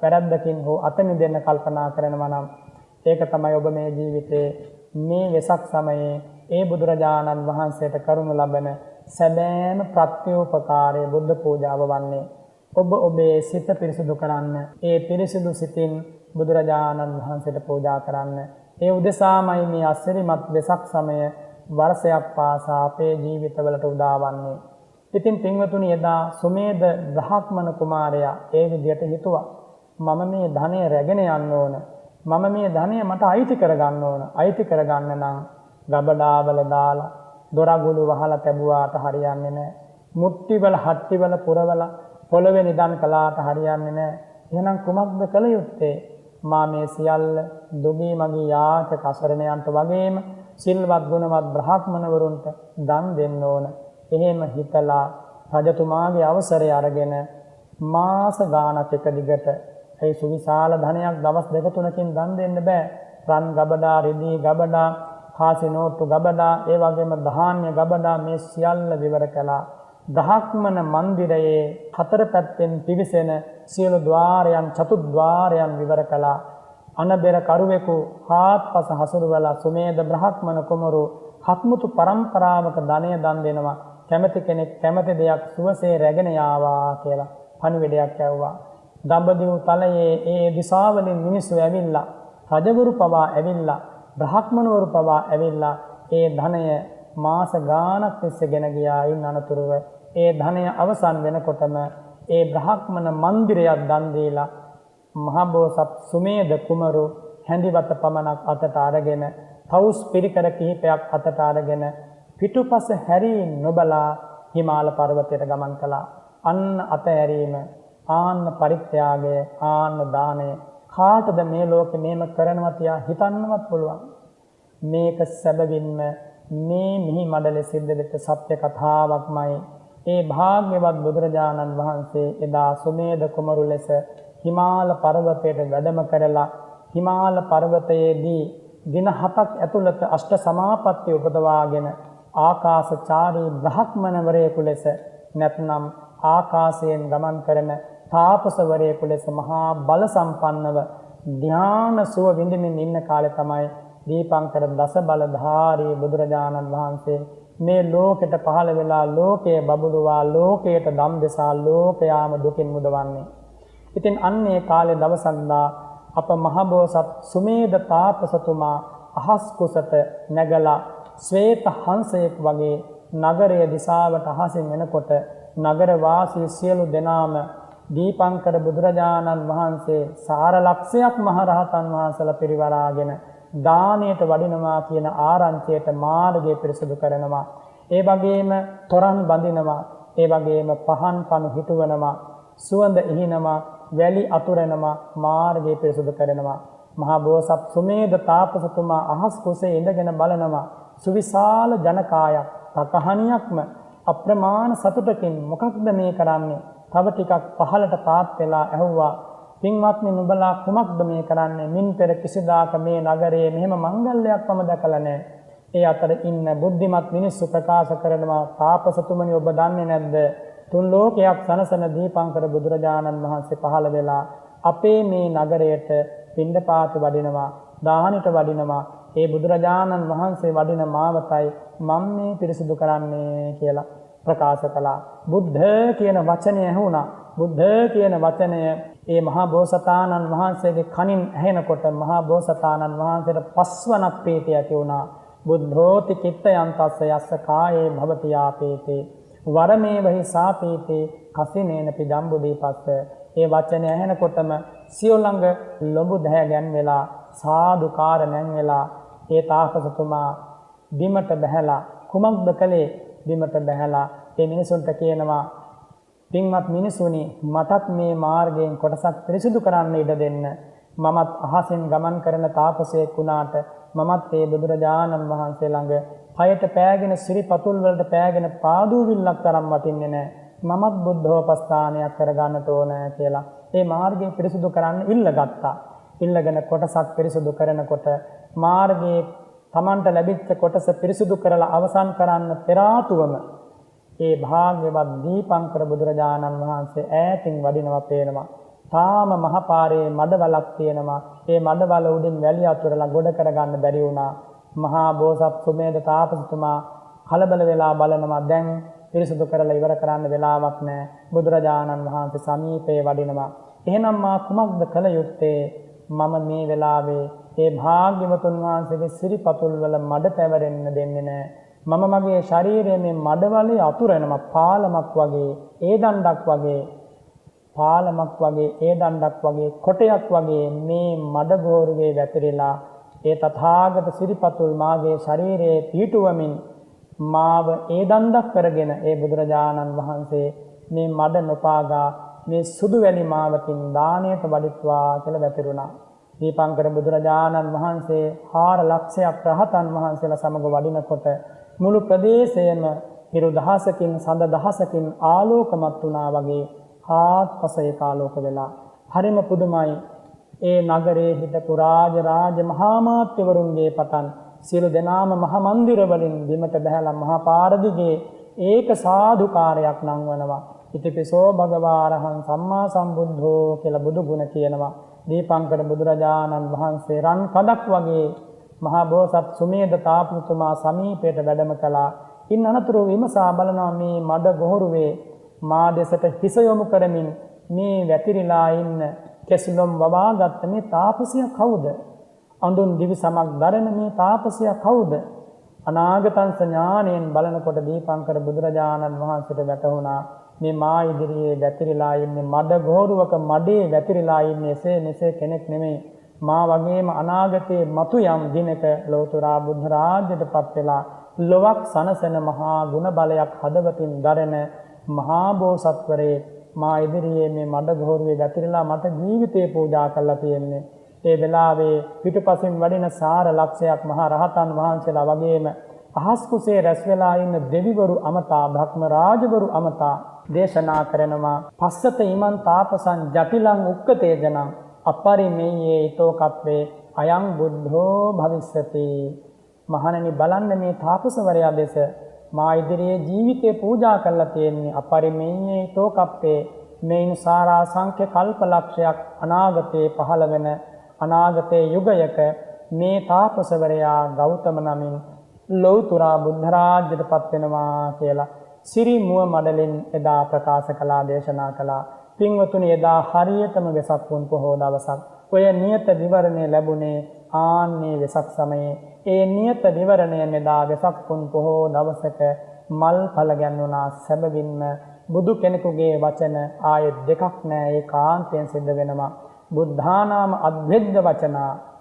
වැරද්දකින් හෝ අත මිදෙන්න කල්පනා කරනවා නම් ඒක තමයි ඔබ මේ ජීවිතේ මේ වෙසක් සමයේ ඒ බුදුරජාණන් වහන්සේට කරනු ලබන සැබෑම ප්‍රත්‍යෝපකාරයේ බුද්ධ පූජාව වන්නේ. ඔබ ඔබේ සිත පිරිසිදු කරන්න, ඒ පිරිසිදු සිතින් බුදුරජාණන් වහන්සේට පූජා කරන්න. ඒ උදෙසාමයි මේ අසිරිමත් වෙසක් සමය වර්ෂයක් පාසා අපේ ජීවිතවලට උදාවන්නේ. ඉතින් පින්වතුනි එදා සුමේද බ්‍රහ්මණ කුමාරයා ඒ විදිහට හිතුවා මම මේ ධනය රැගෙන යන්න ඕන. මම මේ ධනය මට අයිති කරගන්න ඕන. අයිති කරගන්න නම් ගබඩාවල දාලා දොරගුළු වහලා තැබුවාට හරියන්නේ නැහැ. මුට්ටිවල හට්ටිවල පුරවල පොළවේ නිදන් කළාට හරියන්නේ නැහැ. එහෙනම් කුමක්ද කළ යුත්තේ? මා මේ සියල්ල දුගී මගී යාචක අසරණයන්ට වගේම සිල්වත් ගුණවත් බ්‍රහ්මණවරුන්ට දන් දෙන්න ඕන. එහෙම හිතලා රජතුමාගේ අවසරය අරගෙන මාස ගාණක් එක දිගට ඒ සුවිශාල ධනයක් දවස් දෙක තුනකින් දන් දෙන්න බෑ. රන් ගබඩා, රිදී ගබඩා, කාසි නෝට්ටු ගබඩා, ඒ වගේම ධාන්‍ය ගබඩා මේ සියල්ල විවර කළා. බ්‍රහ්මණ මන්දිරයේ හතර පැත්තෙන් පිවිසෙන සියලු ద్వාරයන් චතුද්්වාරයන් විවර කළා. අනබෙර කරුවෙකු හාත්පස හසුරුවලා සුමේද බ්‍රහ්මණ කුමරු හත්මුතු පරම්පරාවක ධනය දන් දෙනවා. කැමති කෙනෙක් කැමති දෙයක් සුවසේ රැගෙන යාවා කියලා පණිවිඩයක් ඇව්වා. දඹදිව තලයේ ඒ දිසාවලින් මිනිස්සු ඇවිල්ලා, රජවරු පවා ඇවිල්ලා, බ්‍රහ්මණවරු පවා ඇවිල්ලා ඒ ධනය මාස ගාණක් තිස්සේ ගෙන ගියා. ඉන් අනතුරුව ඒ ධනය අවසන් වෙනකොටම ඒ බ්‍රහ්මණ මන්දිරයක් දන් දීලා මහබෝසත් සුමේද කුමරු හැඳිවත පමණක් අතට අරගෙන, තවුස් පිරිකර කිහිපයක් අතට අරගෙන පිටුපස හැරී නොබලා හිමාල පර්වතයට ගමන් කළා. අන්න අතහැරීම, ආන්න පරිත්‍යාගය, ආන්න දානය කාටද මේ ලෝකෙ මේම කරනවා තියා හිතන්නවත් පුළුවන්? මේක සැබවින්ම මේ මිහි මඩලේ සිද්ධ වෙච්ච සත්‍ය කතාවක්මයි. ඒ භාග්‍යවත් බුදුරජාණන් වහන්සේ එදා සුමේද කුමරු ලෙස හිමාල පර්වතයට වැඩම කරලා හිමාල පර්වතයේදී දින 7ක් ඇතුළත අෂ්ට සමාපatti උපදවාගෙන ආකාශචාරී බ්‍රහ්මණවරයෙකු ලෙස, නැත්නම් ආකාශයෙන් ගමන් කරන තාපසවරයෙකු ලෙස මහා බල සම්පන්නව ධ්‍යාන සුව විඳින්මින් ඉන්න කාලේ තමයි දීපංකර දස බලධාරී බුදුරජාණන් වහන්සේ මේ ලෝකෙට පහළ වෙලා ලෝකයේ බබළුවා, ලෝකයට දම් දෙසා ලෝකයාම දුකින් මුදවන්නේ. ඉතින් අන්නේ කාලේ දවසක්දා අප මහබෝසත් සුමේද තාපසතුමා අහස් කුසට නැගලා ශ්වේත හංසයෙක් වගේ නගරයේ දිසාවට අහසින් එනකොට නගර වාසී සියලු දෙනාම දීපංකර බුදුරජාණන් වහන්සේ සාර ලක්ෂයක් මහරහතන් වහන්සේලා පිරිවරාගෙන දානයට වඩිනවා කියන ආරංචියට මාර්ගය පිරිසුදු කරනවා. ඒ වගේම තොරන් බඳිනවා. ඒ වගේම පහන් පණු හිටවනවා. සුවඳ ඉහිනවා. වැලි අතුරනවා. මාර්ගය පිරිසුදු කරනවා. මහා බෝසත් සුමේද තාපසතුමා අහස් කුසේ ඉඳගෙන බලනවා. සුවිශාල ජනකායක් තකහණියක්ම අප්‍රමාණ සතුටකින් මොකක්ද මේ කරන්නේ? තව ටිකක් පහළට පාත් වෙලා ඇහුවා. පින්වත්නි නුඹලා කුමක්ද මේ කරන්නේ? මින් පෙර කිසිදාක මේ නගරයේ මෙහෙම මංගල්‍යයක් මම දැකලා නැහැ. ඒ අතර ඉන්න බුද්ධිමත් මිනිස්සු ප්‍රකාශ කරනවා තාපසතුමනි ඔබ දන්නේ නැද්ද? තුන් ලෝකයක් සනසන දීපංකර බුදුරජාණන් වහන්සේ පහළ වෙලා අපේ මේ නගරයට පිණ්ඩපාත වඩිනවා, දාහනට වඩිනවා. ඒ බුදුරජාණන් වහන්සේ වඩින මාවතයි මම මේ පිරිසිදු කරන්නේ කියලා ප්‍රකාශ කළා. බුද්ධ කියන වචනය ඇහුණා. බුද්ධ කියන වචනය ඒ මහා බෝසතාණන් වහන්සේගේ කනින් ඇහෙනකොට මහා බෝසතාණන් වහන්සේට පස්වනක් ප්‍රීතිය ඇති වුණා. බුද්ධෝති චිත්තයන් තස්ස යස්ස කායේ භවති යාපේතේ වරමේ වහි සාපේතේ කසිනේන පිදම්බුදීපස්ස. ඒ වචනය ඇහෙනකොටම සියො ළඟ ලොඹු දැහැ ගැන්වෙලා සාදුකාර නැන්වෙලා ඒ තාපසතුමා බිමට බැහැලා කුමක්ද කළේ? බිමට බැහැලා ඒ මිනිසුන්ට කියනවා පින්වත් මිනිසුනි මටත් මේ මාර්ගයෙන් කොටසක් පිරිසිදු කරන්න ඉඩ දෙන්න. මමත් අහසෙන් ගමන් කරන තාපසයෙක් වුණාට මමත් ඒ බුදුරජාණන් වහන්සේ ළඟ පයට පෑගෙන සිරිපතුල් වලට පෑගෙන පාදූවිල්ලක් තරම් වටින්නේ නැහැ. මමත් බුද්ධෝපස්ථානයක් කරගන්නට ඕන කියලා ඒ මාර්ගය පිරිසිදු කරන්න ඉල්ලගත්තා. ඉල්ලගෙන කොටසක් පිරිසිදු කරනකොට මාර්ගයේ Tamanට ලැබිච්ච කොටස පිරිසිදු කරලා අවසන් කරන්න පෙර ආතුවම ඒ භාග්‍යවත් දීපංකර බුදුරජාණන් වහන්සේ ඈතින් වඩිනවා පේනවා. තාම මහපාරේ මඩවලක් තියෙනවා. ඒ මඩවල උඩින් වැලි අතුරලා ගොඩ කරගන්න බැරි වුණා. මහා බෝසත් සුමේද තාපසතුමා කලබල වෙලා බලනවා. දැන් පිරිසිදු කරලා ඉවර කරන්න වෙලාවක් නැහැ. බුදුරජාණන් වහන්සේ සමීපේ වඩිනවා. එහෙනම් මා කුමක්ද කළ යුත්තේ? මම මේ වෙලාවේ ඒ භාග්‍යවතුන් වහන්සේගේ සිරිපතුල් වල මඩ පැවරෙන්න දෙන්නේ නැහැ. මම මගේ ශරීරයේ මේ මඩවලේ අතුරනවා පාලමක් වගේ, ඒ දණ්ඩක් වගේ, පාලමක් වගේ, ඒ දණ්ඩක් වගේ, කොටයක් වගේ මේ මඩ ගෝරුවේ වැතිරිලා ඒ තථාගත සිරිපතුල් මාගේ ශරීරයේ පිහිටුවමින් මාව ඒ දණ්ඩක් කරගෙන ඒ බුදුරජාණන් වහන්සේ මේ මඩ නොපාගා මේ සුදු වැලි මාවතින් දාණයට වඩිත්වා කියලා වැතිරුණා. දීපංකර බුදුරජාණන් වහන්සේ 4 ලක්ෂයක් රහතන් වහන්සේලා සමග වඩිනකොට මුළු ප්‍රදේශයම හිරු දහසකින් සඳ දහසකින් ආලෝකමත් වුණා වගේ හාත්පස ඒකාලෝක වෙලා හරිම පුදුමයි. ඒ නගරයේ හිටපු රාජ මහාමාත්‍යවරුන්ගේ පටන් සියලු දෙනාම මහා මන්දිර වලින් බිමට බැහැලා මහා පාරදිගේ ඒක සාදුකාරයක් නංවනවා. ඉතිපිසෝ භගවා අරහං සම්මා සම්බුද්ධෝ කියලා බුදු ගුණ කියනවා. දීපංකර බුදුරජාණන් වහන්සේ රන් කඩක් වගේ මහා බෝසත් සුමේද තාපසතුමා සමීපයට වැඩම කළා. ඉන් අනතුරු විමසා බලනවා මේ මඩ ගොහරුවේ මා දෙසට හිස යොමු කරමින් මේ වැතිරිලා ඉන්න කෙසුලොම් වවාගත්ත මේ තාපසියා කවුද? අඳුන් දිවි සමක් දරන මේ තාපසියා කවුද? අනාගතං ඥාණයෙන් බලනකොට දීපංකර බුදුරජාණන් වහන්සේට වැටහුණා මේ මා ඉදිරියේ වැතිරිලා ඉන්නේ මඩ ගෝරුවක මඩේ වැතිරිලා ඉන්නේ එසේ මෙසේ කෙනෙක් නෙමෙයි. මා වගේම අනාගතයේ මතු යම් දිනක ලෝතුරා බුද්ධ රාජ්‍යයටපත් වෙලා ලොවක් සනසන මහා ගුණ බලයක් හදවතින් දරන මහා බෝසත්වරේ මා ඉදිරියේ මේ මඩ ගෝරුවේ වැතිරිලා මට ජීවිතේ පූජා කරලා තියෙන්නේ. ඒ වෙලාවේ පිටුපසින් වඩින සාර ලක්ෂයක් මහා රහතන් වහන්සේලා වගේම අහස් කුසේ රැස් වෙලා ඉන්න දෙවිවරු අමතා බ්‍රහ්ම රාජවරු අමතා දේශනා කරනවා පස්සත ඊමන් තාපසං ජටිලං උක්කතේජනං අපරිමේයේ ඊතෝ කප්පේ අයං බුද්ධෝ භවිස්සති. මහණෙනි බලන්න මේ තාපසවරයා දෙස මා ඉදිරියේ ජීවිතේ පූජා කරලා තියෙන්නේ අපරිමේයේ ඊතෝ කප්පේ මේන් සාරා සංඛ්‍ය කල්පලක්ෂයක් අනාගතේ පහළ වෙන අනාගතේ යුගයක මේ තාපසවරයා ගෞතම නමින් ලෞතුරා බුද්ධ රාජ්‍යයටපත් වෙනවා කියලා සිරි මුව මඩලින් එදා ප්‍රකාශ කළා දේශනා කළා. පින්වතුනි එදා හරියටම වෙසක් පුන් පොහොව දවසක් ඔය නියත විවරණය ලැබුණේ ආන්නේ වෙසක් සමයේ. ඒ නියත විවරණය මෙදා වෙසක් පුන් පොහොව දවසක මල් ඵල ගැන්වුණා. සැබවින්ම බුදු කෙනෙකුගේ වචන ආයෙත් දෙකක් නෑ ඒකාන්තයෙන් සිද්ධ වෙනවා. බුද්ධානාම අද්භෙද්ද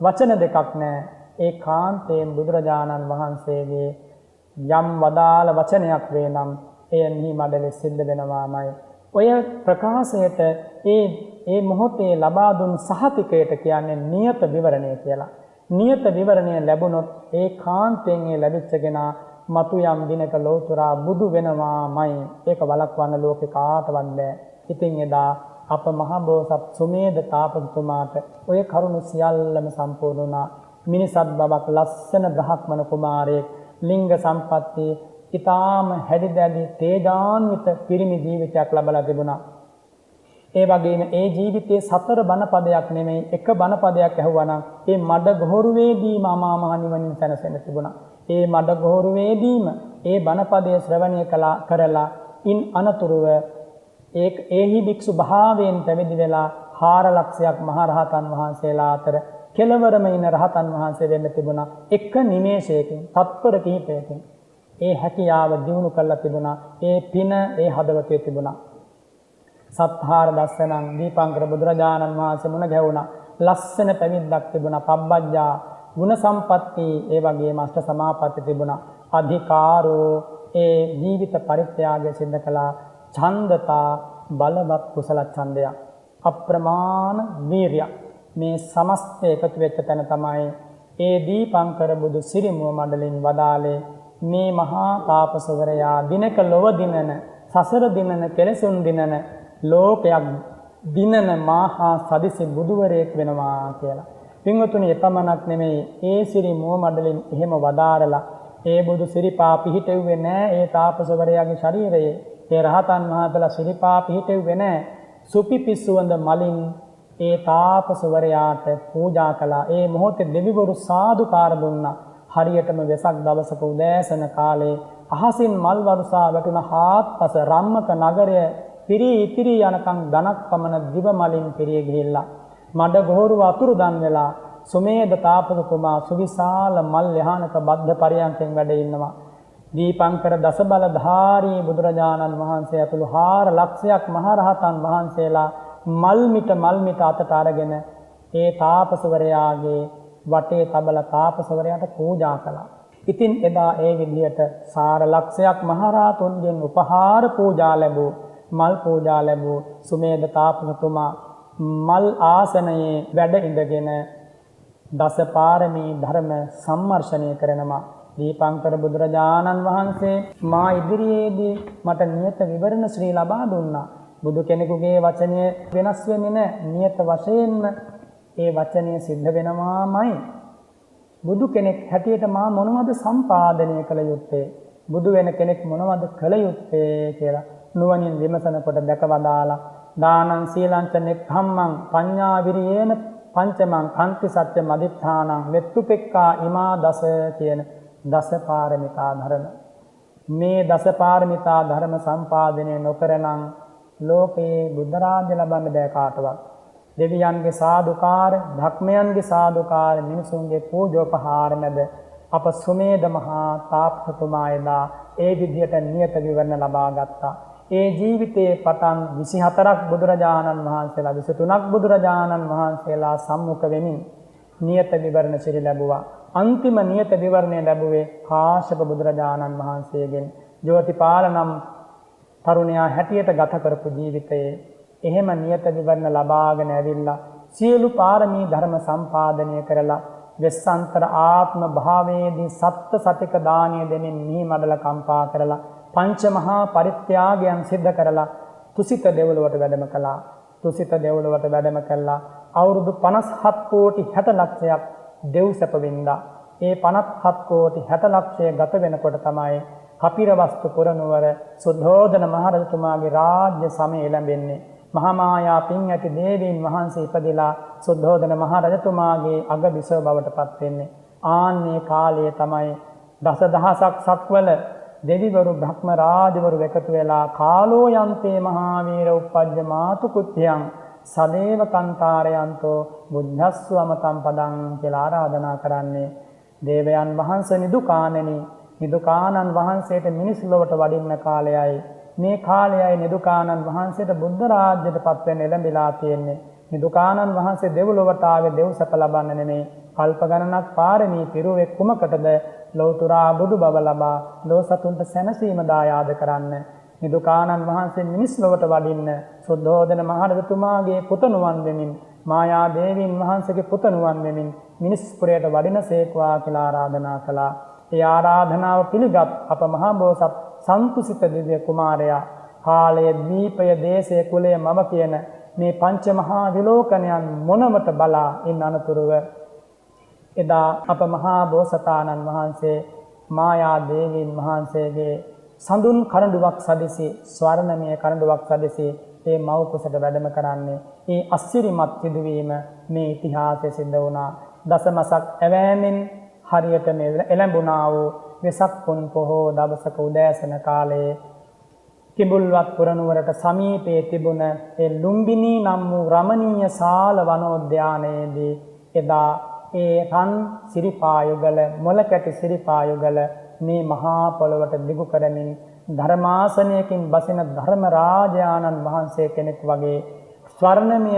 වචන දෙකක් නෑ ඒකාන්තයෙන් බුදුරජාණන් වහන්සේගේ යම් වදාළ වචනයක් වේ නම් එය නිහි මඩලෙ සිද්ධ වෙනවාමයි. ඔය ප්‍රකාශයට ඒ මොහොතේ ලබා දුන් සහතිකයට කියන්නේ නියත විවරණය කියලා. නියත විවරණය ලැබුණොත් ඒකාන්තයෙන් ඒ ලැබිච්ච කෙනා මතු යම් දිනක ලෝතුරා බුදු වෙනවාමයි. ඒක වළක්වන්න ලෝකේ කාටවත් බෑ. ඉතින් එදා අප මහ බෝසත් සුමේද තාපසතුමාට ඔය කරුණු සියල්ලම සම්පූර්ණ වුණා. මිනිසත් බවක් ලස්සන බ්‍රහ්මණ කුමාරයෙක් ලිංග සම්පatti ඊටාම හැඩදැඩි තේජාන්විත පිරිමි ජීවිතයක් ලබලා තිබුණා. ඒ වගේම ඒ ජීවිතයේ 4 බණපදයක් නෙමෙයි එක බණපදයක් ඇහුවා නම් ඒ මඩ ගොහරුවේදීම අමා මහ නිවනින් සැනසෙන්න තිබුණා. ඒ මඩ ගොහරුවේදීම ඒ බණපදයේ ශ්‍රවණය කරලා ඉන් අනතුරුව ඒහි භික්ෂු භාවයෙන් පැවිදි වෙලා 4 ලක්ෂයක් මහ රහතන් වහන්සේලා අතර කෙළවරම ඉන රහතන් වහන්සේ වෙන්න තිබුණා. එක නිමේෂයකින් තත්පර කිහිපයකින් ඒ හැකියාව දිනු කරලා තිබුණා. ඒ පින ඒ හදවතේ තිබුණා. සත්හාර දස්සනං දීපංකර බුදුරජාණන් වහන්සේ මුණ ගැහුණා. ලස්සන පැවිද්දක් තිබුණා. පබ්බජ්ජා ගුණ සම්පatti ඒ වගේම අෂ්ට සමාපatti තිබුණා. අධිකාරෝ ඒ ජීවිත පරිත්‍යාගය සිද්ධ කළා. ඡන්දතා බලවත් කුසල ඡන්දයක්. අප්‍රමාණ වීරියක්. මේ සමස්ත එකතු වෙච්ච තැන තමයි ඒ දීපංකර බුදු සිරිමුව මඩලින් වදාලේ මේ මහා තාපසවරයා දිනක ලොව දිනන සසර දිනන කෙලෙසුන් දිනන ලෝකයක් දිනන මහා සදිසි බුදුවරයෙක් වෙනවා කියලා. පින්වතුනි එපමණක් නෙමෙයි ඒ සිරිමුව මඩලින් එහෙම වදාරලා ඒ බුදු සිරිපා පිහිටෙව්වේ නෑ ඒ තාපසවරයාගේ ශරීරයේ. ඒ රහතන් වහන්සේලා සිරිපා පිහිටෙව්වේ නෑ. සුපිපිසුවඳ මලින් ඒ තාපසවරයාට පූජා කළා. ඒ මොහොතේ දෙවිවරු සාදුකාර දුන්නා. හරියටම වෙසක් දවසක උදෑසන කාලේ අහසින් මල් වර්ෂා වැටුණ හාත්පස රම්මක නගරය පිරී ඉතිරී යනකම් ධනක් පමණ දිව මලින් පිරී ගිහිල්ලා මඩ ගොහරුව අතුරුදන් වෙලා සුමේද තාපසතුමා සුවිශාල මල් යහනක බද්ධ පරියන්කෙන් වැඩ ඉන්නවා. දීපංකර දසබලධාරී බුදුරජාණන් වහන්සේ ඇතුළු 4 ලක්ෂයක් මහරහතන් වහන්සේලා මල්මිට අතට අරගෙන ඒ තාපසවරයාගේ වටේ තබල තාපසවරයාට පූජා කළා. ඉතින් එදා ඒ විදිහට 4 ලක්ෂයක් මහරහතුන්ගෙන් උපහාර පූජා ලැබූ මල් පූජා ලැබූ සුමේද තාපසතුමා මල් ආසනයේ වැඩ ඉඳගෙන දසපාරමී ධර්ම සම්මර්ෂණය කරනවා. දීපංකර බුදුරජාණන් වහන්සේ මා ඉදිරියේදී මට නියත විවරණ ශ්‍රී ලබා දුන්නා. බුදු කෙනෙකුගේ වචනය වෙනස් වෙන්නේ නැහැ. නියත වශයෙන්ම ඒ වචනය සිද්ධ වෙනවාමයි. බුදු කෙනෙක් හැටියට මා මොනවද සම්පාදනය කළ යුත්තේ? බුදු වෙන කෙනෙක් මොනවද කළ යුත්තේ කියලා නුවණින් විමසන කොට දැකවදාලා දානං සීලං ච නෙක්ඛම්මං පඤ්ඤා විරියේන පංචමං කන්ති සත්‍ය මදිත්‍ථානං මෙත්තුපෙක්ඛා ඉමා දස කියන දස පාරමිතා ධර්ම. මේ දස පාරමිතා ධර්ම සම්පාදනය නොකරනම් ලෝකේ බුද්ධ රාජ්‍ය ලබන්න බෑ කාටවත්. දෙවියන්ගේ සාදුකාර, ධක්මයන්ගේ සාදුකාර, මිනිසුන්ගේ පූජෝපහාර මැද අප සුමේද මහා තාපසතුමා එදා ඒ විදිහට නියත විවරණ ලබා ගත්තා. ඒ ජීවිතයේ පටන් 24ක් බුදුරජාණන් වහන්සේලා 23ක් බුදුරජාණන් වහන්සේලා සම්මුඛ වෙමින් නියත විවරණ සිරි ලැබුවා. අන්තිම නියත විවරණය ලැබුවේ කාශ්‍යප බුදුරජාණන් වහන්සේගෙන්. ජෝතිපාල නම් තරුණයා හැටියට ගත කරපු ජීවිතයේ එහෙම නියත විවරණ ලබාගෙන ඇවිල්ලා සියලු පාරමී ධර්ම සම්පාදනය කරලා වෙස්සන්තර ආත්ම භාවයේදී සත්ත්‍ය සතික දානය දෙමින් මිහි මඩල කම්පා කරලා පංච මහා පරිත්‍යාගයන් සිද්ධ කරලා තුසිත දෙව්ලොවට වැඩම කළා. තුසිත දෙව්ලොවට වැඩම කළා අවුරුදු 57 කෝටි 60 ලක්ෂයක් දෙව් සැප වින්දා. ඒ 57 කෝටි 60 ලක්ෂය ගත වෙනකොට තමයි කපිරවස්තු පුරනුවර සුද්ධෝදන මහරජතුමාගේ රාජ්‍ය සමය ලැබෙන්නේ. මහාමායා පින් ඇති දේවීන් වහන්සේ ඉපදිලා සුද්ධෝදන මහරජතුමාගේ අගබිසව බවට පත් වෙන්නේ. ආන්නේ කාලයේ තමයි දසදහසක් සක්වල දෙවිවරු බ්‍රහ්ම රාජවරු එකතු වෙලා කාලෝ යන්තේ මහාවීර උප්පජ්ජ මාතු කුත්‍යං සදේව කන්තාරයන්තෝ බුද්ධස්සවමතම් පදං කියලා ආරාධනා කරන්නේ. දේවයන් වහන්සේ නිදුකාණෙනි, නිදුකානන් වහන්සේට මිනිස් ලොවට වඩින්න කාලයයි. මේ කාලයයි නිදුකානන් වහන්සේට බුද්ධ රාජ්‍යයට පත් වෙන්න එළඹිලා තියෙන්නේ. නිදුකානන් වහන්සේ දෙව්ලොවට ආවේ දෙව් සැප ලබන්න නෙමෙයි. කල්ප ගණනක් පාරමී පිරුවේ කුමකටද? ලෞතුරා බුදු බව ලබා ලෝසතුන්ට සැනසීම දායාද කරන්න. නිදුකානන් වහන්සේ මිනිස් ලොවට වඩින්න සුද්ධෝදන මහරජතුමාගේ පුතණුවන් වෙමින් මායා දේවීන් වහන්සේගේ පුතණුවන් වෙමින් මිනිස් පුරයට වඩින සේක්වා කියලා ආරාධනා කළා. ඒ ආරාධනාව පිළිගත් අප මහා බෝසත් සන්තුසිත දිව්‍ය කුමාරයා කාලය දීපය දේශය කුලය මම කියන මේ පංච මහා විලෝකනයන් මොනමට බලා ඉන් අනතුරුව එදා අප මහා බෝසතාණන් වහන්සේ මායා දේවීන් වහන්සේගේ සඳුන් කරඬුවක් සදිසි ස්වර්ණමය කරඬුවක් සදිසි ඒ මව් කුසට වැඩම කරන්නේ ඒ අස්සිරිමත් සිදුවීම මේ ඉතිහාසයේ සිද්ධ වුණා. දසමසක් ඇවෑමෙන් හරියට මේ එළඹුණා වූ වෙසක් පුන් පොහෝ දවසක උදෑසන කාලයේ කිඹුල්වත් පුරනුවරට සමීපයේ තිබුණ ඒ ලුම්බිනී නම් වූ රමණීය සාල වනෝද්‍යානයේදී එදා ඒ රන් සිරිපායුගල මොලකැටි සිරිපායුගල මේ මහා පොළොවට දිගු කරමින් ධර්මාසනයකින් බසින ධර්මරාජානන් වහන්සේ කෙනෙක් වගේ ස්වර්ණමය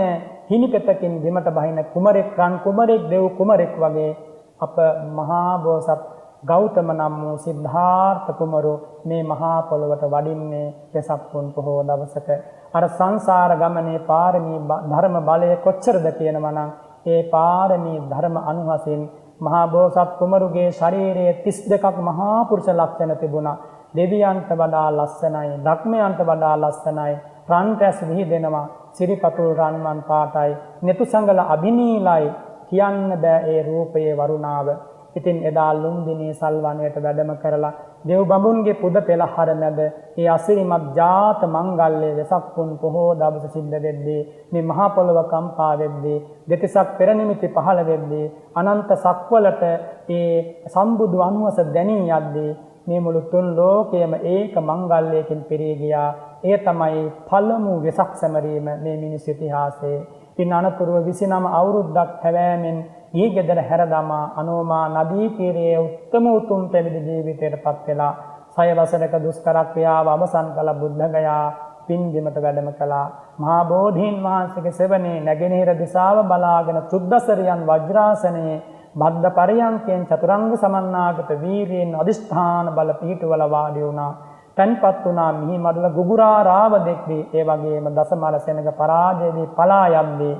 හිණිපෙතකින් බිමට බහින කුමරෙක් රන් කුමරෙක් දෙව් කුමරෙක් වගේ අප මහා බෝසත් ගෞතම නම් වූ සිද්ධාර්ථ කුමරු මේ මහා පොළොවට වඩින්නේ වෙසක් පුන් පොහෝ දවසක. අර සංසාර ගමනේ පාරමී ධර්ම බලය කොච්චරද කියනවා නම් ඒ පාරමී ධර්ම අනුහසින් මහා බෝසත් කුමරුගේ ශරීරයේ 32ක් මහා පුරුෂ ලක්ෂණ තිබුණා. දෙවියන්ට වඩා ලස්සනයි, ධක්මයන්ට වඩා ලස්සනයි, රන් රැස් විහිදෙනවා, සිරිපතුල් රන්වන් පාටයි, නෙතු සංගල අභිනීලයි කියන්න බෑ ඒ රූපයේ වරුණාව. ඉතින් එදා ලුම්බිනී සල්වනයට වැඩම කරලා දෙව් බඹුන්ගේ පුද පෙළහර මැද ඒ අසිරිමත් ජාත මංගල්‍යයේ වෙසක් පුන් පොහෝ දවස සිද්ධ වෙද්දී මේ මහා පොළොව කම්පා වෙද්දී දෙතිසක් පෙර නිමිති පහළ වෙද්දී අනන්ත සක්වලට ඒ සම්බුදු අනුවස දැනී යද්දී මේ මුළු තුන් ලෝකයේම ඒක මංගල්‍යයකින් පිරී ගියා. ඒ තමයි පළමු වෙසක් සැමරීම මේ මිනිස් ඉතිහාසයේ. ඉන් අනතුරුව 29 අවුරුද්දක් හැවෑමෙන් ඊ ගෙදර හැර දමා අනෝමා නදී තීරයේ උත්තම උතුම් පැවිදි ජීවිතයට පත් වෙලා 6 වසරක දුෂ්කර ක්‍රියාව අවසන් කළ බුද්ධගයා පින්දිමට වැඩම කළා. මහා බෝධීන් වහන්සේගේ සෙවණේ නැගෙනහිර දිශාව බලාගෙන චුද්දසරියන් වජ්‍රාසනයේ බද්ධ පරියන්කෙන් චතුරංග සමන්නාගත වීර්යයෙන් අදිෂ්ඨාන බල පිහිටුවල වාඩි වුණා. තන්පත් වුණා මිහි මඩල ගුගුරා රාව දෙක්දී ඒ වගේම දසමල සෙනඟ පරාජයේදී පලා යද්දී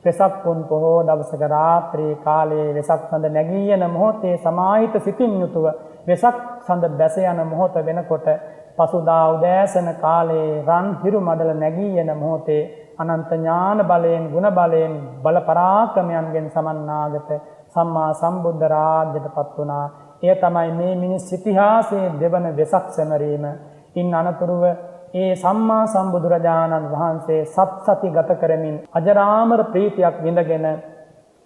වෙසක් පුන් පොහෝ දවසක රාත්‍රී කාලයේ වෙසක් සඳ නැගී යන මොහොතේ සමාහිත සිතින් යුතුව වෙසක් සඳ බැස යන මොහොත වෙනකොට පසුදා උදෑසන කාලයේ රන් හිරු මඩල නැගී යන මොහොතේ අනන්ත ඥාන බලයෙන් ගුණ බලයෙන් බල පරාක්‍රමයන්ගෙන් සමන්නාගත සම්මා සම්බුද්ධ රාජ්‍යයටපත් වුණා. එය තමයි මේ මිනිස් ඉතිහාසයේ දෙවන වෙසක් සැමරීම. ඉන් අනතුරුව ඒ සම්මා සම්බුදුරජාණන් වහන්සේ සත්සති ගත කරමින් අජරාමර ප්‍රීතියක් විඳගෙන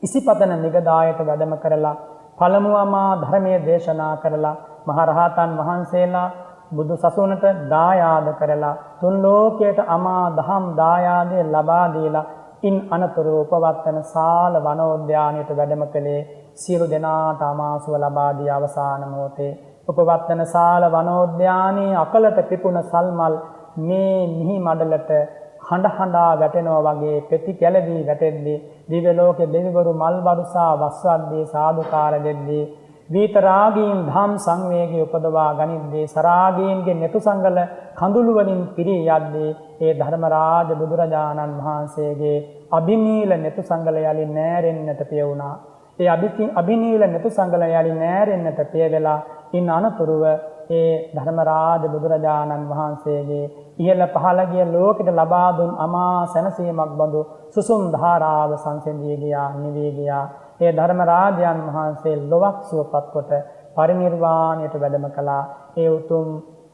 ඉසිපතන නිගදායට වැඩම කරලා පළමුවමා ධර්මයේ දේශනා කරලා මහරහතන් වහන්සේලා බුදු සසුනට දායාද කරලා තුන් ලෝකයට අමා දහම් දායාදේ ලබා දීලා ඉන් අනතුරු උපවත්තන සාල වනෝද්‍යානයට වැඩම කළේ සියලු දෙනාට අමාසුව ලබා දී අවසාන මොහොතේ උපවත්තන සාල වනෝද්‍යානයේ අකලට පිපුණ සල්මල් මේ මිහි මඩලට හඬ හඬා වැටෙනවා වගේ පෙති කැළවී වැටෙද්දී දිව්‍ය ලෝකේ දෙවිවරු මල් වරුසා වස්වද්දී සාදුකාර දෙද්දී විතරාගීන් ධම් සංවේගී උපදවා ගනිද්දී සරාගීන්ගේ නෙතු සංගල කඳුළු වලින් පිරී යද්දී ඒ ධර්මරාජ බුදුරජාණන් වහන්සේගේ අභිනීල නෙතු සංගල යලි නෑරෙන්නට පිය වුණා. ඒ අභිනීල නෙතු සංගල යලි නෑරෙන්නට පිය වෙලා ඉන් අනතුරුව ඒ ධර්මරාජ බුදුරජාණන් වහන්සේගේ ඉහළ පහළ ගිය ලෝකෙට ලබා දුන් අමා සැනසීමක් බඳු සුසුම් ධාරාව සංසිඳී ගියා නිවී ගියා. ඒ ධර්මරාජයන් වහන්සේ ලොවක් සුවපත් කොට පරිනිර්වාණයට වැඩම කළා. ඒ උතුම්